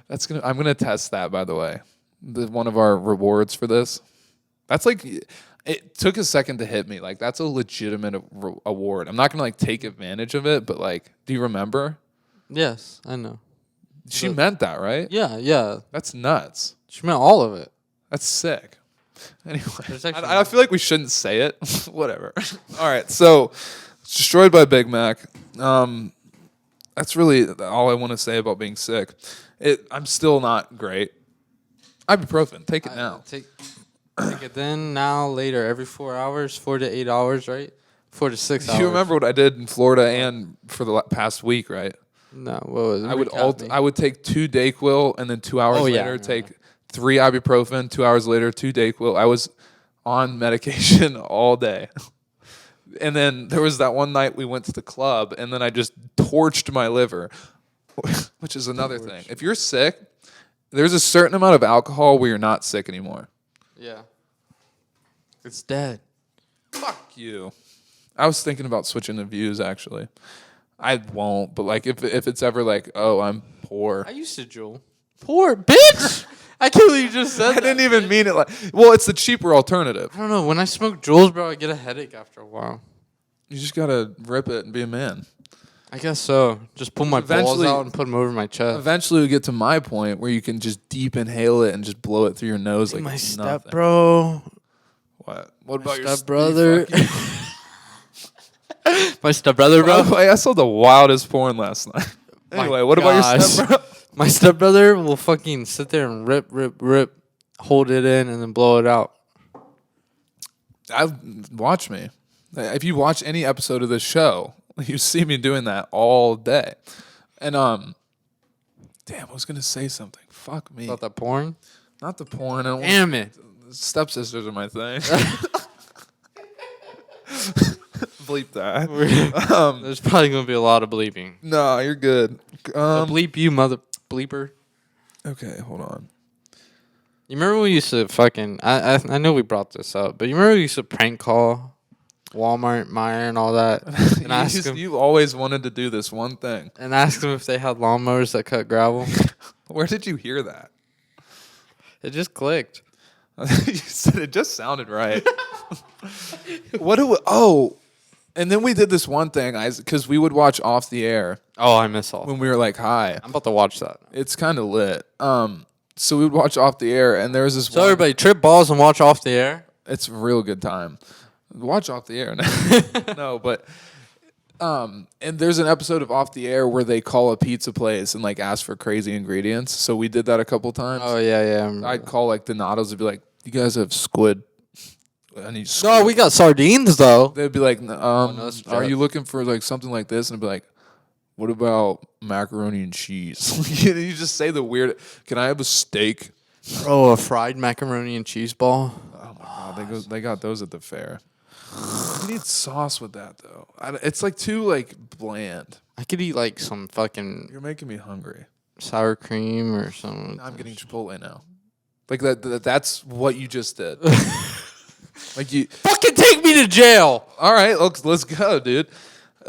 gonna test that, by the way. One of our rewards for this. That's like, it took a second to hit me. Like, that's a legitimate award. I'm not gonna like take advantage of it, but like, do you remember? Yes, I know. She meant that, right? Yeah. That's nuts. She meant all of it. That's sick. Anyway, I feel like we shouldn't say it. Whatever. All right, so it's destroyed by Big Mac. That's really all I want to say about being sick. I'm still not great. Ibuprofen, take it now. Take it then, now, later, every 4 hours, 4 to 8 hours, right? 4 to 6 hours. You remember what I did in Florida and for the past week, right? No, what was it? I would take 2 Dayquil and then 2 hours later take 3 ibuprofen. 2 hours later 2 Dayquil. I was on medication all day. And then there was that one night we went to the club, and then I just torched my liver, which is another thing. If you're sick, there's a certain amount of alcohol where you're not sick anymore. Yeah. It's dead. Fuck you. I was thinking about switching the views, actually. I won't, but like if it's ever like, oh, I'm poor. I used to Juul. Poor bitch. I can't believe you just said that. I didn't even mean it like. Well, it's the cheaper alternative. I don't know. When I smoke Juuls, bro, I get a headache after a while. You just gotta rip it and be a man. I guess so. Just pull my balls out and put them over my chest. Eventually, we get to my point where you can just deep inhale it and just blow it through your nose like my nothing. step bro. What? What about your step brother? My step brother, bro. By the way, I saw the wildest porn last night. Anyway, what about your step bro? My step brother will fucking sit there and rip, hold it in, and then blow it out. Watch me. If you watch any episode of this show, you see me doing that all day. And damn, I was gonna say something. Fuck me. About the porn? Not the porn. Damn it. Stepsisters are my thing. Bleep that. There's probably gonna be a lot of bleeping. No, you're good. Bleep you, mother bleeper. Okay, hold on. You remember we used to fucking... I know we brought this up, but you remember we used to prank call Walmart, Meijer, and all that? And ask them, you always wanted to do this one thing. And ask them if they had lawnmowers that cut gravel. Where did you hear that? It just clicked. You said it just sounded right. And then we did this one thing, because we would watch Off the Air. Oh, I miss all. When we were like high. I'm about to watch that. It's kind of lit. So we would watch Off the Air, and there was this. So everybody trip balls and watch Off the Air. It's a real good time. Watch Off the Air. No, but and there's an episode of Off the Air where they call a pizza place and like ask for crazy ingredients. So we did that a couple times. Oh yeah. I'd call like Donato's and be like, "You guys have squid." I need squid. No, we got sardines though. They'd be like, no, "Are you looking for like something like this?" And I'd be like, "What about macaroni and cheese?" You just say the weird. Can I have a steak? Oh, a fried macaroni and cheese ball. Oh my god, they got those at the fair. You need sauce with that though. It's like too like bland. I could eat like some fucking. You're making me hungry. Sour cream or something. I'm getting Chipotle now. Like that's what you just did. Like you fucking take me to jail. All right, let's go, dude.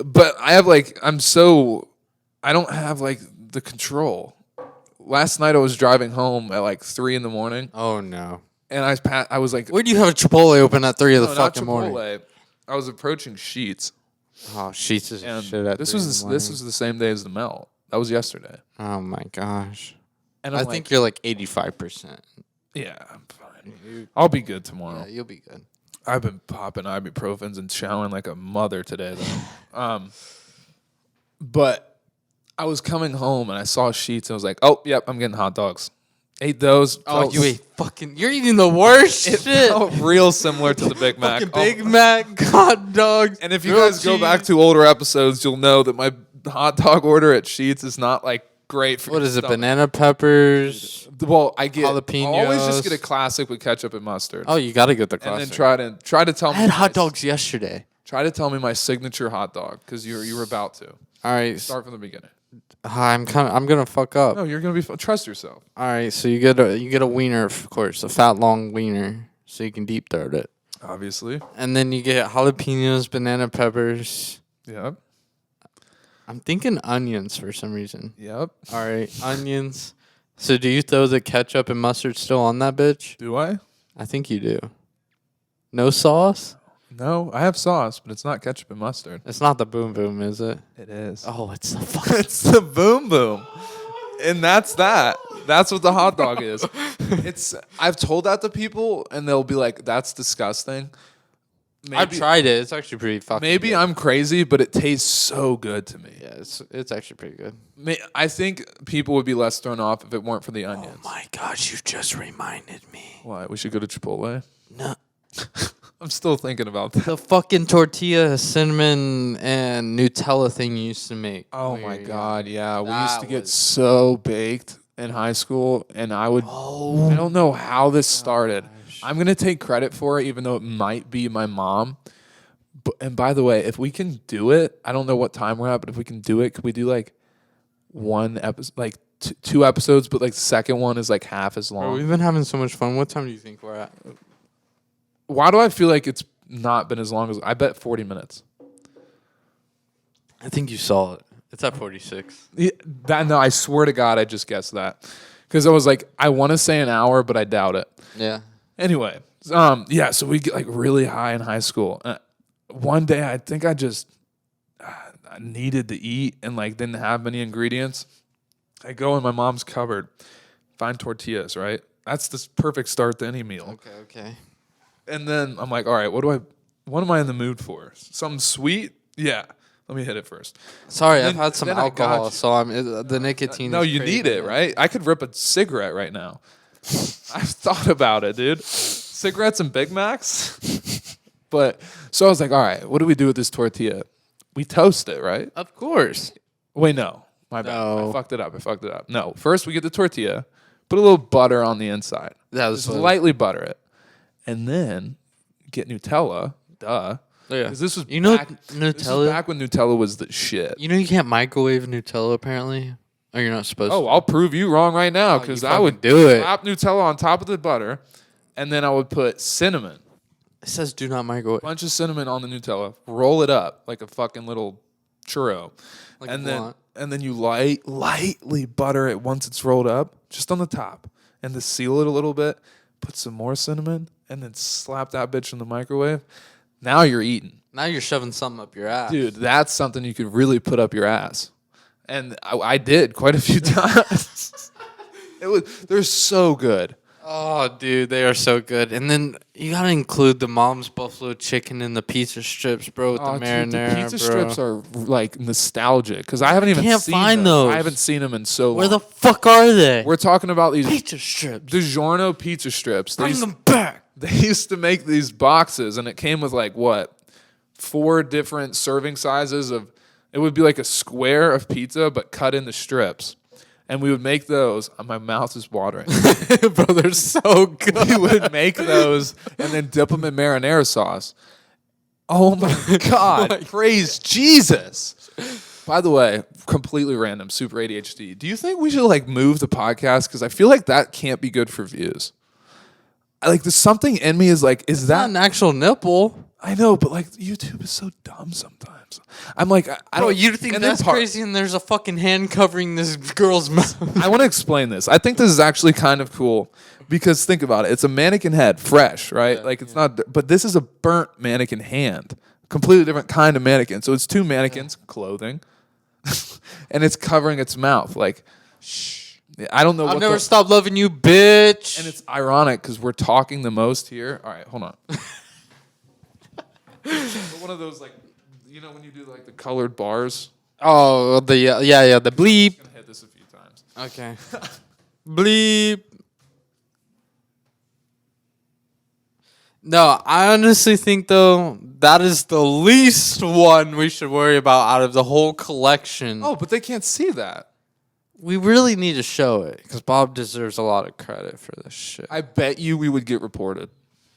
But I don't have like the control. Last night I was driving home at like 3 a.m. Oh no. And I was like, where do you have a Chipotle open at 3 of the fucking morning? I was approaching Sheetz. Oh, Sheetz is and shit at this was the same day as the Melt. That was yesterday. Oh my gosh. And I think you're like 85%. Yeah, I'm fine. I'll be good tomorrow. Yeah, you'll be good. I've been popping ibuprofens and showering like a mother today, though. But I was coming home and I saw Sheetz and I was like, "Oh, yep, I'm getting hot dogs." Ate those. Oh, you ate fucking... You're eating the worst shit. Felt real similar to the Big Mac. Fucking Big Mac, hot dogs. And if you guys go back to older episodes, you'll know that my hot dog order at Sheetz is not like great for What your is it? stomach. Banana peppers. Well, I get Jalapenos. I'll always just get a classic with ketchup and mustard. Oh, you gotta get the and classic. then try to tell I me. had hot dogs yesterday. Try to tell me my signature hot dog because you were about to. All right. Start from the beginning. I'm gonna fuck up. No, you're gonna be. Trust yourself. All right. So you get a wiener, of course, a fat long wiener, so you can deep throat it. Obviously. And then you get jalapenos, banana peppers. Yep. I'm thinking onions for some reason. Yep. All right, onions. So do you throw the ketchup and mustard still on that bitch? Do I? I think you do. No sauce? No, I have sauce, but it's not ketchup and mustard. It's not the boom boom, is it? It is. Oh, it's the fuck. It's the boom boom. And that's that. That's what the hot dog is. I've told that to people and they'll be like, that's disgusting. I've tried it. It's actually pretty fucking Maybe good. I'm crazy, but it tastes so good to me. Yeah, it's actually pretty good. I think people would be less thrown off if it weren't for the onions. Oh my gosh, you just reminded me. Why? We should go to Chipotle? No. I'm still thinking about that. The fucking tortilla, cinnamon, and Nutella thing you used to make. Oh my God, yeah. We That used to get was- so baked in high school, and I don't know how this started. I'm going to take credit for it, even though it might be my mom. And by the way, if we can do it, I don't know what time we're at, but if we can do it, could we do like one episode, like two episodes, but like the second one is like half as Bro, long? we've been having so much fun. What time do you think we're at? Why do I feel like it's not been as long as I bet 40 minutes? I think you saw it. It's at 46. Yeah, no, I swear to God, I just guessed that because I was like, I want to say an hour, but I doubt it. Yeah. Anyway, yeah, so we get like really high in high school. One day, I think I just I needed to eat and like didn't have many ingredients. I go in my mom's cupboard, find tortillas. Right, that's the perfect start to any meal. Okay. And then I'm like, all right, what am I in the mood for? Something sweet? Yeah. Let me hit it first. Sorry, Then- I've had some then I got alcohol, you. so the nicotine. No, is you crazy, need it, man. right? I could rip a cigarette right now. I've thought about it, dude. Cigarettes and Big Macs. But so I was like, all right, what do we do with this tortilla? We toast it, right? Of course. Wait, no. My bad. No. I fucked it up. No. First we get the tortilla, put a little butter on the inside. That was Just what- lightly butter it. And then get Nutella. Duh. Yeah. 'Cause this was You know back, This Nutella. was back when Nutella was the shit. You know you can't microwave Nutella apparently. Or you're not supposed Oh, to. I'll prove you wrong right now Oh, because you I would fucking do it. slap Nutella on top of the butter, and then I would put cinnamon, It says do not microwave. bunch of cinnamon on the Nutella, roll it up like a fucking little churro, Like and a then blunt. and then you lightly butter it once it's rolled up, just on the top, and to seal it a little bit, put some more cinnamon, and then slap that bitch in the microwave. Now you're eating. Now you're shoving something up your ass. Dude, that's something you could really put up your ass. And I did quite a few times. They're so good. Oh, dude, they are so good. And then you gotta include the mom's buffalo chicken and the pizza strips, bro, with the marinara, the pizza bro. strips are like nostalgic because I haven't even Can't seen find them. those. I haven't seen them in so long. Where the fuck are they? We're talking about these pizza strips? DiGiorno pizza strips. Bring them back. They used to make these boxes, and it came with like what, 4 different serving sizes of. It would be like a square of pizza, but cut into strips. And we would make those. My mouth is watering. Bro, they're so good. We would make those and then dip them in marinara sauce. Oh my God. Praise Jesus. By the way, completely random, super ADHD. Do you think we should like move the podcast? Because I feel like that can't be good for views. Like there's something in me is like, is Not that an actual nipple. I know, but like YouTube is so dumb sometimes. I'm like, I Bro, don't. you think and then that's crazy and there's a fucking hand covering this girl's mouth? I want to explain this. I think this is actually kind of cool because think about it. It's a mannequin head, fresh, right? Like it's not, but this is a burnt mannequin hand, completely different kind of mannequin. So it's 2 mannequins, clothing, and it's covering its mouth. Like, shh. I don't know. I'll what never stop loving you, bitch. And it's ironic because we're talking the most here. All right, hold on. One of those like, you know, when you do like the colored bars. Oh, the the bleep. I'm gonna hit this a few times. Okay. Bleep. No, I honestly think though that is the least one we should worry about out of the whole collection. Oh, but they can't see that. We really need to show it because Bob deserves a lot of credit for this shit. I bet you we would get reported.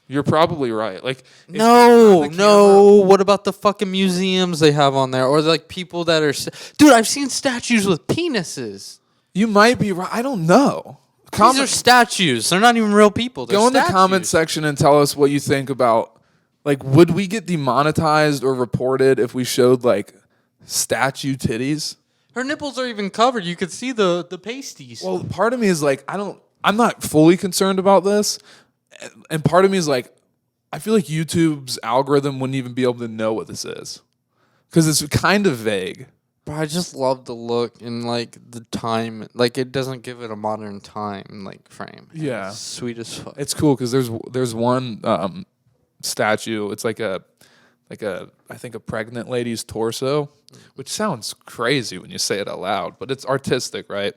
You're probably right. Like No. What about the fucking museums they have on there, or like people that are? Dude, I've seen statues with penises. You might be right. I don't know. These are statues. They're not even real people. They're Go in the statues. comment section and tell us what you think about. Like, would we get demonetized or reported if we showed like statue titties? Her nipples are even covered. You could see the pasties. Well, part of me is like, I'm not fully concerned about this. And part of me is like, I feel like YouTube's algorithm wouldn't even be able to know what this is. Because it's kind of vague. But I just love the look and like the time. Like it doesn't give it a modern time like frame. Yeah. It's sweet as fuck. It's cool because there's one statue. It's like a I think a pregnant lady's torso, which sounds crazy when you say it out loud, but it's artistic, right?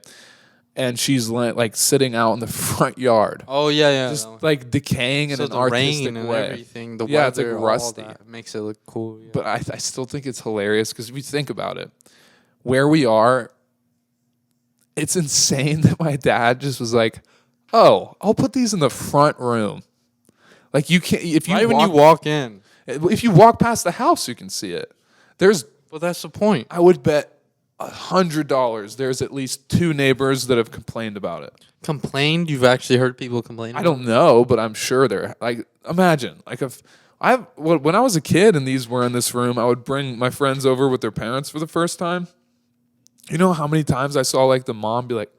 And she's like sitting out in the front yard. Oh yeah. Just like decaying in an the artistic rain and way. everything. The yeah, it's weather, like rusty. all that makes it look cool. Yeah. But I still think it's hilarious because if you think about it, where we are, it's insane that my dad just was like, "Oh, I'll put these in the front room." Like you can't if you when you walk in. If you walk past the house, you can see it. Well, that's the point. I would bet $100 there's at least 2 neighbors that have complained about it. Complained? You've actually heard people complain? I don't know, but I'm sure they're like. Imagine like when I was a kid and these were in this room, I would bring my friends over with their parents for the first time. You know how many times I saw like the mom be like,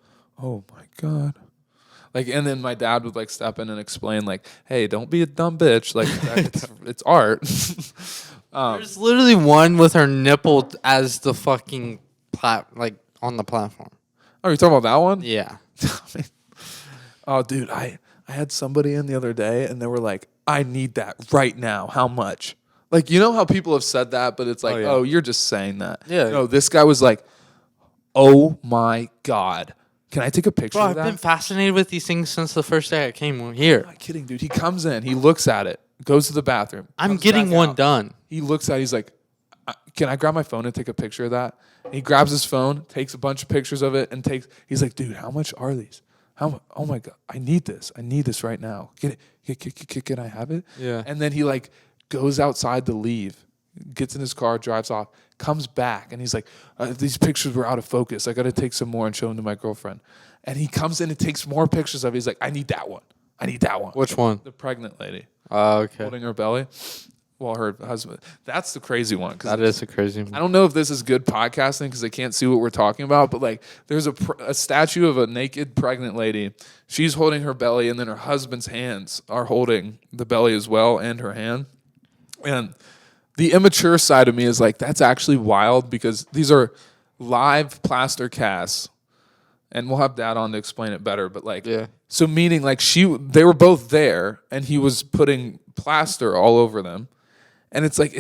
"Oh my God." Like, and then my dad would like step in and explain like, "Hey, don't be a dumb bitch. Like, it's art." There's literally one with her nipple as the fucking on the platform. Oh, you talking about that one? Yeah. Oh, dude, I had somebody in the other day and they were like, "I need that right now. How much?" Like, you know how people have said that, but it's like, "Oh, you're just saying that." Yeah. No, this guy was like, "Oh my God. Can I take a picture Bro, of I've that?" been fascinated with these things since the first day I came here. I'm not kidding, dude. He comes in, he looks at it, goes to the bathroom. I'm getting one done. He looks at it, he's like, "Can I grab my phone and take a picture of that?" And he grabs his phone, takes a bunch of pictures of it, and he's like, "Dude, how much are these? Oh my God, I need this. I need this right now. Get it. Can I have it?" Yeah. And then he like goes outside to leave, gets in his car, drives off, comes back, and he's like, "These pictures were out of focus. I got to take some more and show them to my girlfriend." And he comes in and takes more pictures of it. He's like, "I need that one. I need that one." Which one? The pregnant lady Okay. holding her belly while her husband. That's the crazy one. That is a crazy one. I don't know if this is good podcasting because they can't see what we're talking about, but like there's a statue of a naked pregnant lady. She's holding her belly, and then her husband's hands are holding the belly as well and her hand. And the immature side of me is like, that's actually wild because these are live plaster casts. And we'll have Dad on to explain it better, but like, Yeah. So meaning like they were both there, and he was putting plaster all over them, and it's like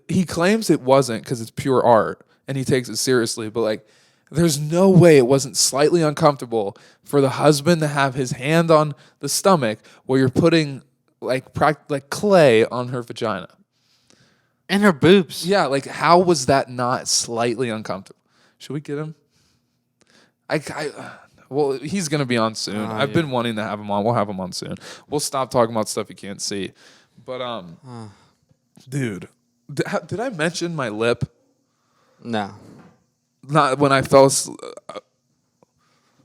he claims it wasn't because it's pure art, and he takes it seriously, but like, there's no way it wasn't slightly uncomfortable for the husband to have his hand on the stomach while you're putting like clay on her vagina. And her boobs. Yeah, like how was that not slightly uncomfortable? Should we get him? Well, he's gonna be on soon. I've been wanting to have him on. We'll have him on soon. We'll stop talking about stuff you can't see. But dude, did I mention my lip? No. Not when I fell asleep.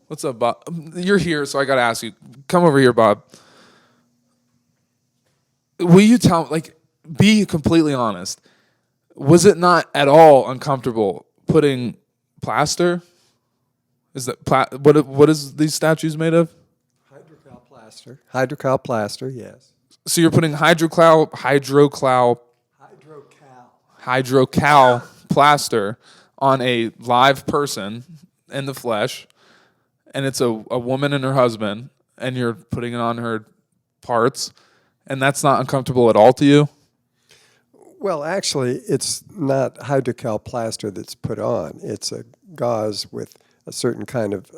What's up, Bob? You're here, so I gotta ask you. Come over here, Bob. Will you be completely honest? Was it not at all uncomfortable putting plaster? Is that what is these statues made of? Hydrocal plaster. Hydrocal plaster, yes. So you're putting hydrocal plaster on a live person in the flesh, and it's a woman and her husband, and you're putting it on her parts, and that's not uncomfortable at all to you? Well, actually, it's not hydrocal plaster that's put on. It's a gauze with a certain kind of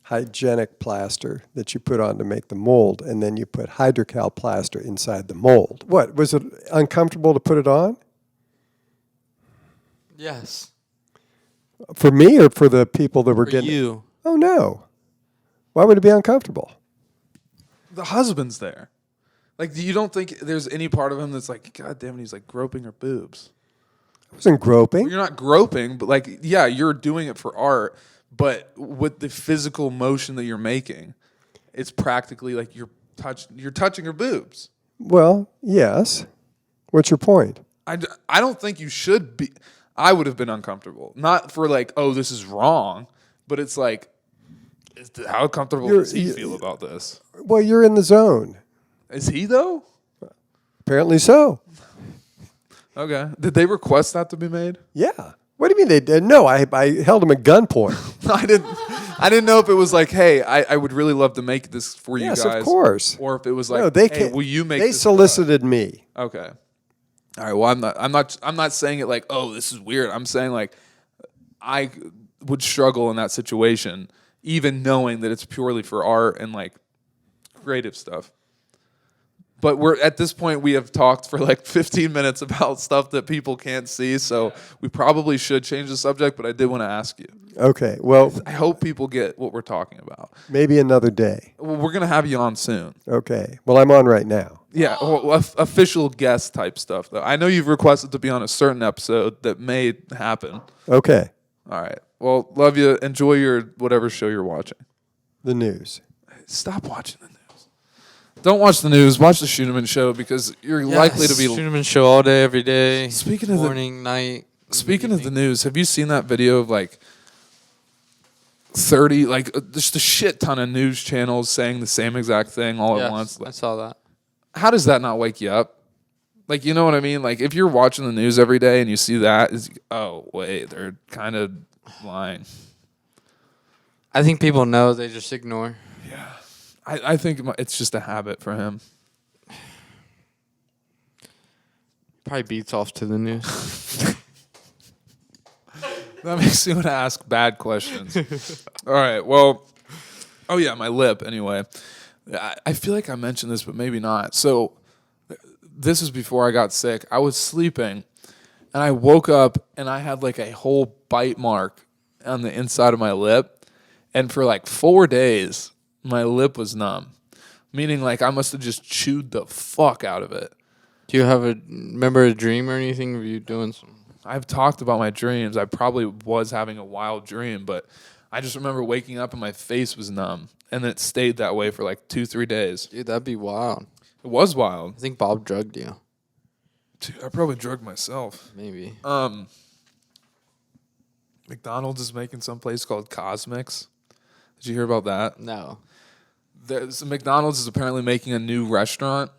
hygienic plaster that you put on to make the mold, and then you put hydrocal plaster inside the mold. What, was it uncomfortable to put it on? Yes. For me or for the people that were For getting you. Oh, no. Why would it be uncomfortable? The husband's there. Like, you don't think there's any part of him that's like, God damn it, he's like groping her boobs. I wasn't groping. You're not groping, but like, yeah, you're doing it for art, but with the physical motion that you're making, it's practically like you're touching her boobs. Well, yes. What's your point? I don't think you should be. I would have been uncomfortable. Not for like, oh, this is wrong, but it's like, how comfortable does he feel about this? Well, you're in the zone. Is he though? Apparently so. Okay. Did they request that to be made? Yeah. What do you mean they did? No, I held him at gunpoint. I didn't know if it was like, hey, I would really love to make this for you Yes, guys. of course. Or if it was like, No, they hey, can't. will you make They this solicited me. Okay. All right. Well, I'm not saying it like, oh, this is weird. I'm saying like, I would struggle in that situation, even knowing that it's purely for art and like creative stuff. But we're at this point, we have talked for like 15 minutes about stuff that people can't see. So we probably should change the subject, but I did want to ask you. Okay. Well, I hope people get what we're talking about. maybe another day. Well, we're going to have you on soon. Okay. Well, I'm on right now. Yeah, well, official guest type stuff, though. I know you've requested to be on a certain episode that may happen. Okay. All right. Well, love you. Enjoy your whatever show you're watching. The news. Stop watching the news. Don't watch the news. Watch the Scheuneman show because you're likely to be. Scheuneman show all day, every day. Speaking of morning, night. Speaking of the news, have you seen that video of like 30, like just a shit ton of news channels saying the same exact thing all at once? I saw that. How does that not wake you up? Like, you know what I mean? Like, if you're watching the news every day and you see that, it's, oh, wait, they're kind of lying. I think people know, they just ignore. Yeah. I think it's just a habit for him. Probably beats off to the news. That makes me want to ask bad questions. All right, well, oh, yeah, my lip, anyway. I feel like I mentioned this, but maybe not. So this was before I got sick. I was sleeping, and I woke up, and I had like a whole bite mark on the inside of my lip. And for like 4 days, my lip was numb, meaning like I must have just chewed the fuck out of it. Do you remember a dream or anything of you doing some? I've talked about my dreams. I probably was having a wild dream, but I just remember waking up and my face was numb. And it stayed that way for like 2-3 days. Dude, that'd be wild. It was wild. I think Bob drugged you. Dude, I probably drugged myself. Maybe. McDonald's is making some place called Cosmics. Did you hear about that? No. McDonald's is apparently making a new restaurant.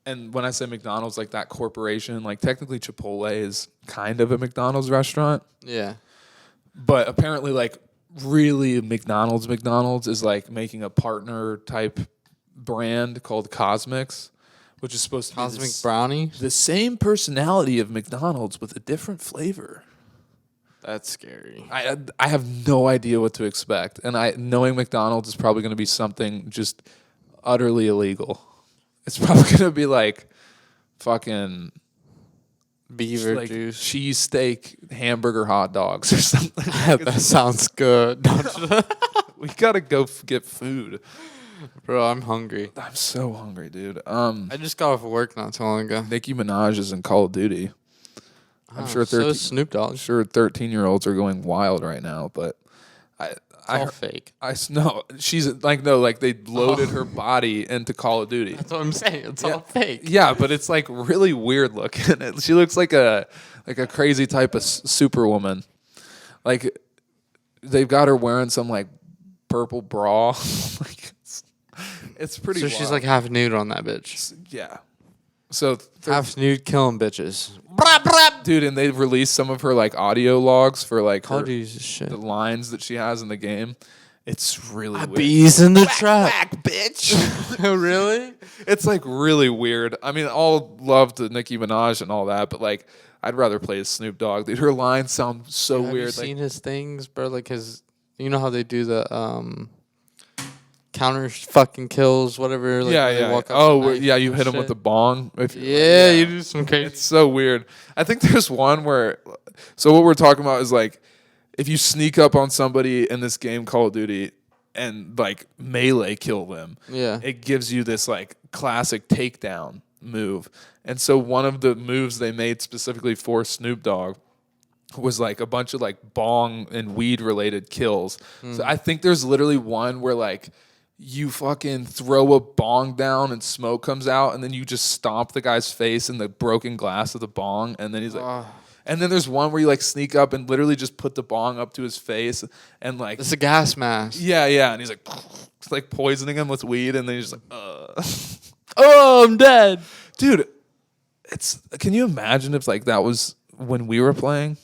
And when I say McDonald's, like that corporation, like technically Chipotle is kind of a McDonald's restaurant. Yeah. But apparently, like, really McDonald's is like making a partner type brand called Cosmics, which is supposed to Cosmic be brownie? the same personality of McDonald's with a different flavor. That's scary. I have no idea what to expect, and knowing McDonald's is probably going to be something just utterly illegal. It's probably going to be like fucking Beaver like juice. cheesesteak hamburger hot dogs or something. That sounds good. We gotta go get food. Bro, I'm hungry. I'm so hungry, dude. I just got off of work not too long ago. Nicki Minaj is in Call of Duty. I'm sure so is Snoop Dogg. I'm sure 13-year-olds are going wild right now, but It's all fake. no, she's like no, like they loaded her body into Call of Duty. That's what I'm saying. It's all fake. Yeah, but it's like really weird looking. She looks like a crazy type of superwoman. Like they've got her wearing some like purple bra. Like it's pretty. So wild. she's like half nude on that bitch. Yeah. So Half nude killing bitches. dude, and they released some of her like audio logs for like Call her, of Duty's shit. the lines that she has in the game. It's really weird. Bees in the trap. Whack, bitch. Really? It's like really weird. I mean, all love to Nicki Minaj and all that, but like I'd rather play as Snoop Dogg. Dude, her lines sound so Have weird. you seen his things, bro? Like his, you know how they do the counter fucking kills, whatever. Like yeah, when they yeah. walk up Oh, the knife yeah. You and hit him with shit. the bong. Yeah, you do some crazy. It's so weird. I think there's one where. So what we're talking about is like if you sneak up on somebody in this game, Call of Duty, and like melee kill them, it gives you this like classic takedown move. And so one of the moves they made specifically for Snoop Dogg was like a bunch of like bong and weed related kills. So I think there's literally one where like you fucking throw a bong down and smoke comes out, and then you just stomp the guy's face in the broken glass of the bong, and then he's like. And then there's one where you like sneak up and literally just put the bong up to his face and like it's a gas mask. Yeah, and he's like it's like poisoning him with weed, and then he's just like Oh, I'm dead. Dude, can you imagine if like that was when we were playing?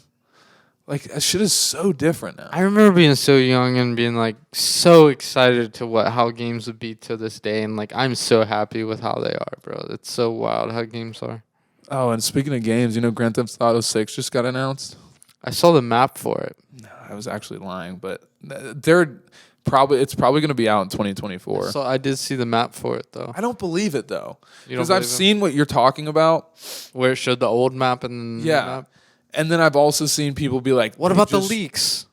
Like that shit is so different now. I remember being so young and being like so excited to how games would be to this day, and like I'm so happy with how they are, bro. It's so wild how games are. Oh, and speaking of games, Grand Theft Auto 6 just got announced. I saw the map for it. No, I was actually lying, but it's probably going to be out in 2024. So I did see the map for it though. I don't believe it though, because I've seen what you're talking about, where it showed the old map and the map. And then I've also seen people be like, "What about the leaks?"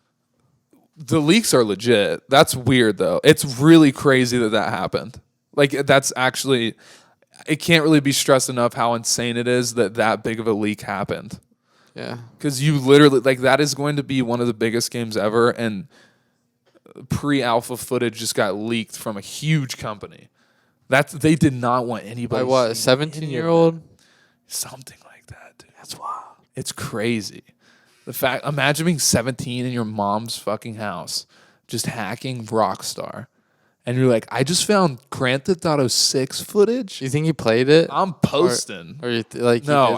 The leaks are legit. That's weird though. It's really crazy that happened. Like that's actually. It can't really be stressed enough how insane it is that big of a leak happened. Yeah. Because you literally, like, that is going to be one of the biggest games ever, and pre-alpha footage just got leaked from a huge company. They did not want anybody. By what, a 17-year-old? Something like that, dude. That's wild. It's crazy. Imagine being 17 in your mom's fucking house, just hacking Rockstar. And you're like, I just found Grand Theft Auto 6 footage. You think he played it? I'm posting. Or no,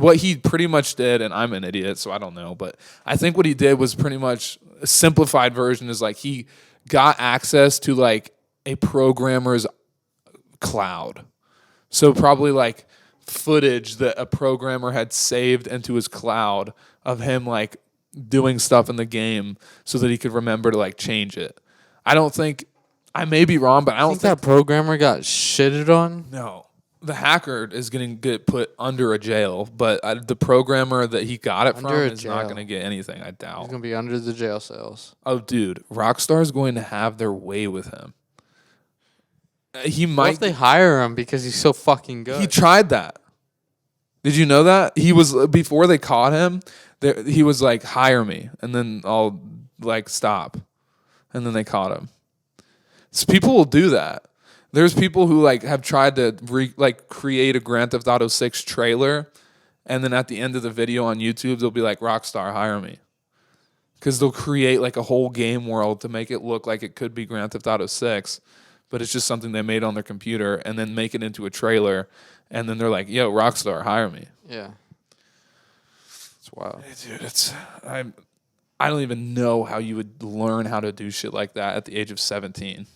what he pretty much did, and I'm an idiot, so I don't know. But I think what he did was pretty much a simplified version. Is like he got access to like a programmer's cloud, so probably like footage that a programmer had saved into his cloud of him like doing stuff in the game, so that he could remember to like change it. I don't think. I may be wrong, but I don't think that programmer got shitted on. No, the hacker is going to get put under a jail, but the programmer that he got it from is not going to get anything. I doubt he's going to be under the jail cells. Oh, dude, Rockstar is going to have their way with him. He might. What if they hire him because he's so fucking good? He tried that. Did you know that he was before they caught him? He was like, "Hire me," and then I'll like stop, and then they caught him. So people will do that. There's people who like have tried to create a Grand Theft Auto 6 trailer, and then at the end of the video on YouTube, they'll be like, "Rockstar, hire me," because they'll create like a whole game world to make it look like it could be Grand Theft Auto 6, but it's just something they made on their computer, and then make it into a trailer, and then they're like, "Yo, Rockstar, hire me." Yeah, it's wild, dude. I don't even know how you would learn how to do shit like that at the age of 17.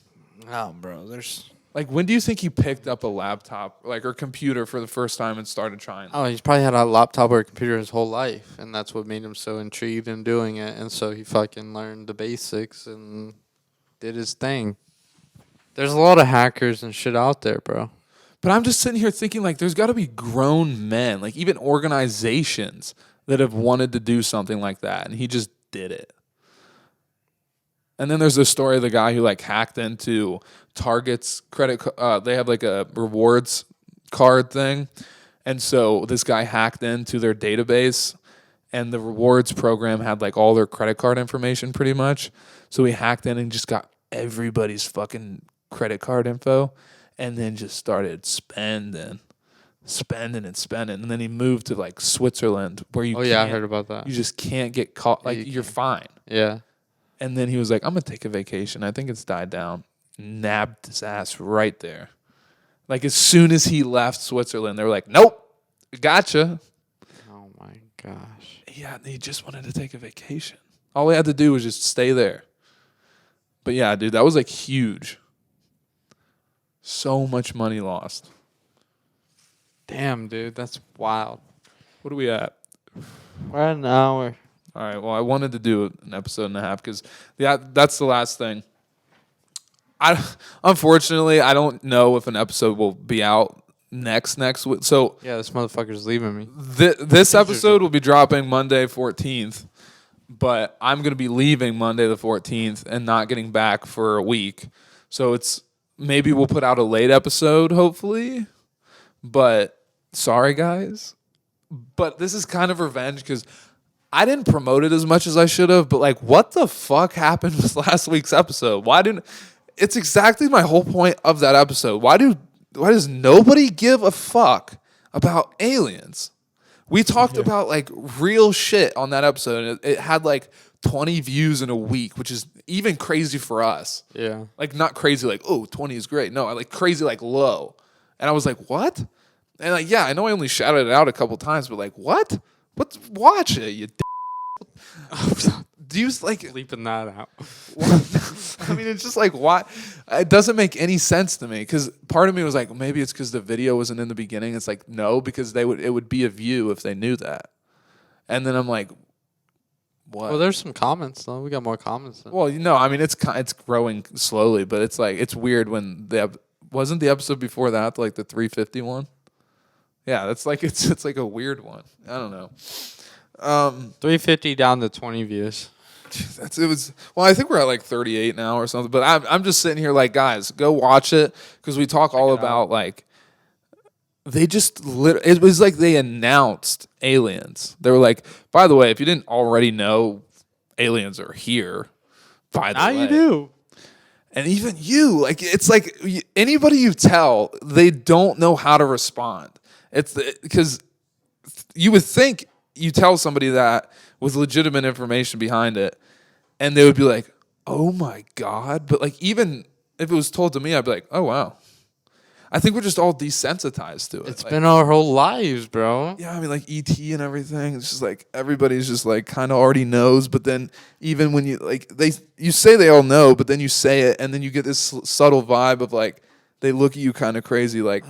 No, bro. There's like, when do you think he picked up a laptop or computer for the first time and started trying? Oh, he's probably had a laptop or a computer his whole life, and that's what made him so intrigued in doing it. And so he fucking learned the basics and did his thing. There's a lot of hackers and shit out there, bro. But I'm just sitting here thinking, like, there's got to be grown men, like even organizations that have wanted to do something like that, and he just did it. And then there's the story of the guy who like hacked into Target's credit. They have like a rewards card thing, and so this guy hacked into their database, and the rewards program had like all their credit card information pretty much. So he hacked in and just got everybody's fucking credit card info, and then just started spending, and then he moved to like Switzerland where you. Oh yeah, I heard about that. You just can't get caught. Like you're fine. Yeah. And then he was like, I'm going to take a vacation. I think it's died down. Nabbed his ass right there. Like, as soon as he left Switzerland, they were like, nope, gotcha. Oh, my gosh. Yeah, he just wanted to take a vacation. All he had to do was just stay there. But, yeah, dude, that was, like, huge. So much money lost. Damn, dude, that's wild. What are we at? We're at an hour. All right, well, I wanted to do an episode and a half because that's the last thing. Unfortunately, I don't know if an episode will be out next week. So yeah, this motherfucker's leaving me. This episode will be dropping Monday 14th, but I'm going to be leaving Monday the 14th and not getting back for a week. So maybe we'll put out a late episode, hopefully. But sorry, guys. But this is kind of revenge because I didn't promote it as much as I should have. But like, what the fuck happened with last week's episode? It's exactly my whole point of that episode. Why does nobody give a fuck about aliens? We talked about like real shit on that episode, and it had like 20 views in a week, which is even crazy for us. Yeah. Like not crazy like, oh, 20 is great. No, I like crazy like low. And I was like, what? And like, yeah, I know I only shouted it out a couple times, but like, what? Watch it, you do you like Bleeping that out. I mean, it's just like, why? It doesn't make any sense to me because part of me was like, maybe it's because the video wasn't in the beginning. It's like, no, because it would be a view if they knew that. And then I'm like, what? Well, there's some comments though. We got more comments. Well, I mean, it's growing slowly, but it's like it's weird when wasn't the episode before that like the 351. Yeah, that's like it's like a weird one. I don't know. 350 down to 20 views. Well, I think we're at like 38 now or something. But I'm just sitting here like, guys, go watch it because we talk all about like they just it was like they announced aliens. They were like, by the way, if you didn't already know, aliens are here. By the way, now you do. And even you, like, it's like anybody you tell, they don't know how to respond. It's because you would think you tell somebody that with legitimate information behind it, and they would be like, oh my God. But like, even if it was told to me, I'd be like, oh wow. I think we're just all desensitized to it. It's been our whole lives, bro. Yeah, I mean, like E.T. and everything. It's just like everybody's just like kind of already knows. But then even when you like you say they all know, but then you say it, and then you get this subtle vibe of like they look at you kind of crazy, like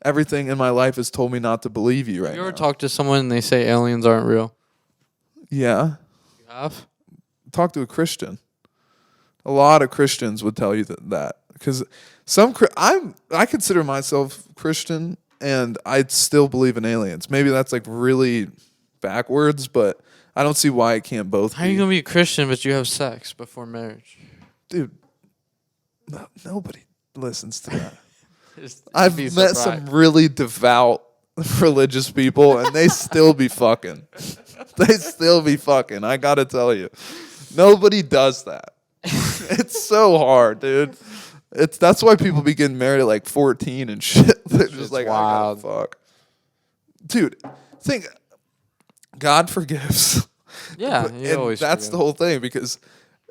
everything in my life has told me not to believe you right now. You ever talk to someone and they say aliens aren't real? Yeah. You have? Talk to a Christian. A lot of Christians would tell you that because I consider myself Christian and I still believe in aliens. Maybe that's like really backwards, but I don't see why it can't both How are you going to be a Christian but you have sex before marriage? Dude, nobody listens to that. I've met some really devout religious people and they still be fucking. They still be fucking. I got to tell you. Nobody does that. It's so hard, dude. That's why people be getting married at like 14 and shit. They're just like, wild. I gotta fuck. Dude, think God forgives. Yeah, he always that's the whole thing because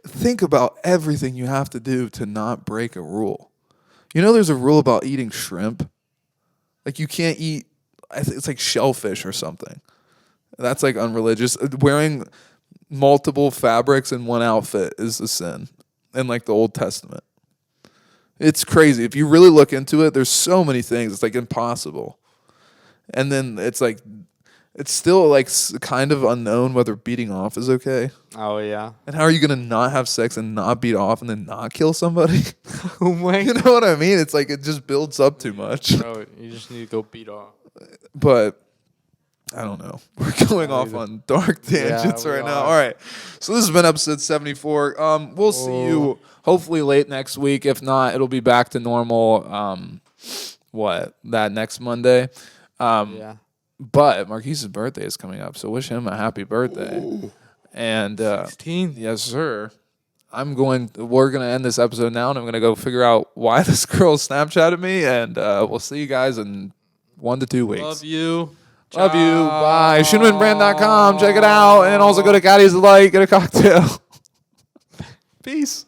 think about everything you have to do to not break a rule. You know there's a rule about eating shrimp? Like you can't eat, I think it's like shellfish or something. That's like unreligious. Wearing multiple fabrics in one outfit is a sin in like the Old Testament. It's crazy. If you really look into it, there's so many things. It's like impossible. And then it's like, it's still like kind of unknown whether beating off is okay. Oh, yeah. And how are you going to not have sex and not beat off and then not kill somebody? Oh, my You know what I mean? It's like it just builds up too much. Bro, you just need to go beat off. But I don't know. We're going off on dark tangents right now. All right. So this has been episode 74. We'll see you hopefully late next week. If not, it'll be back to normal. That next Monday. Yeah. But Marquise's birthday is coming up, so wish him a happy birthday. Ooh. And 16. Yes, sir. We're gonna end this episode now, and I'm gonna go figure out why this girl Snapchatted me, and we'll see you guys in 1 to 2 weeks. Love you. Love you. Bye. ScheunemanBrand.com. Check it out. And also go to Caddy's Delight. Get a cocktail. Peace.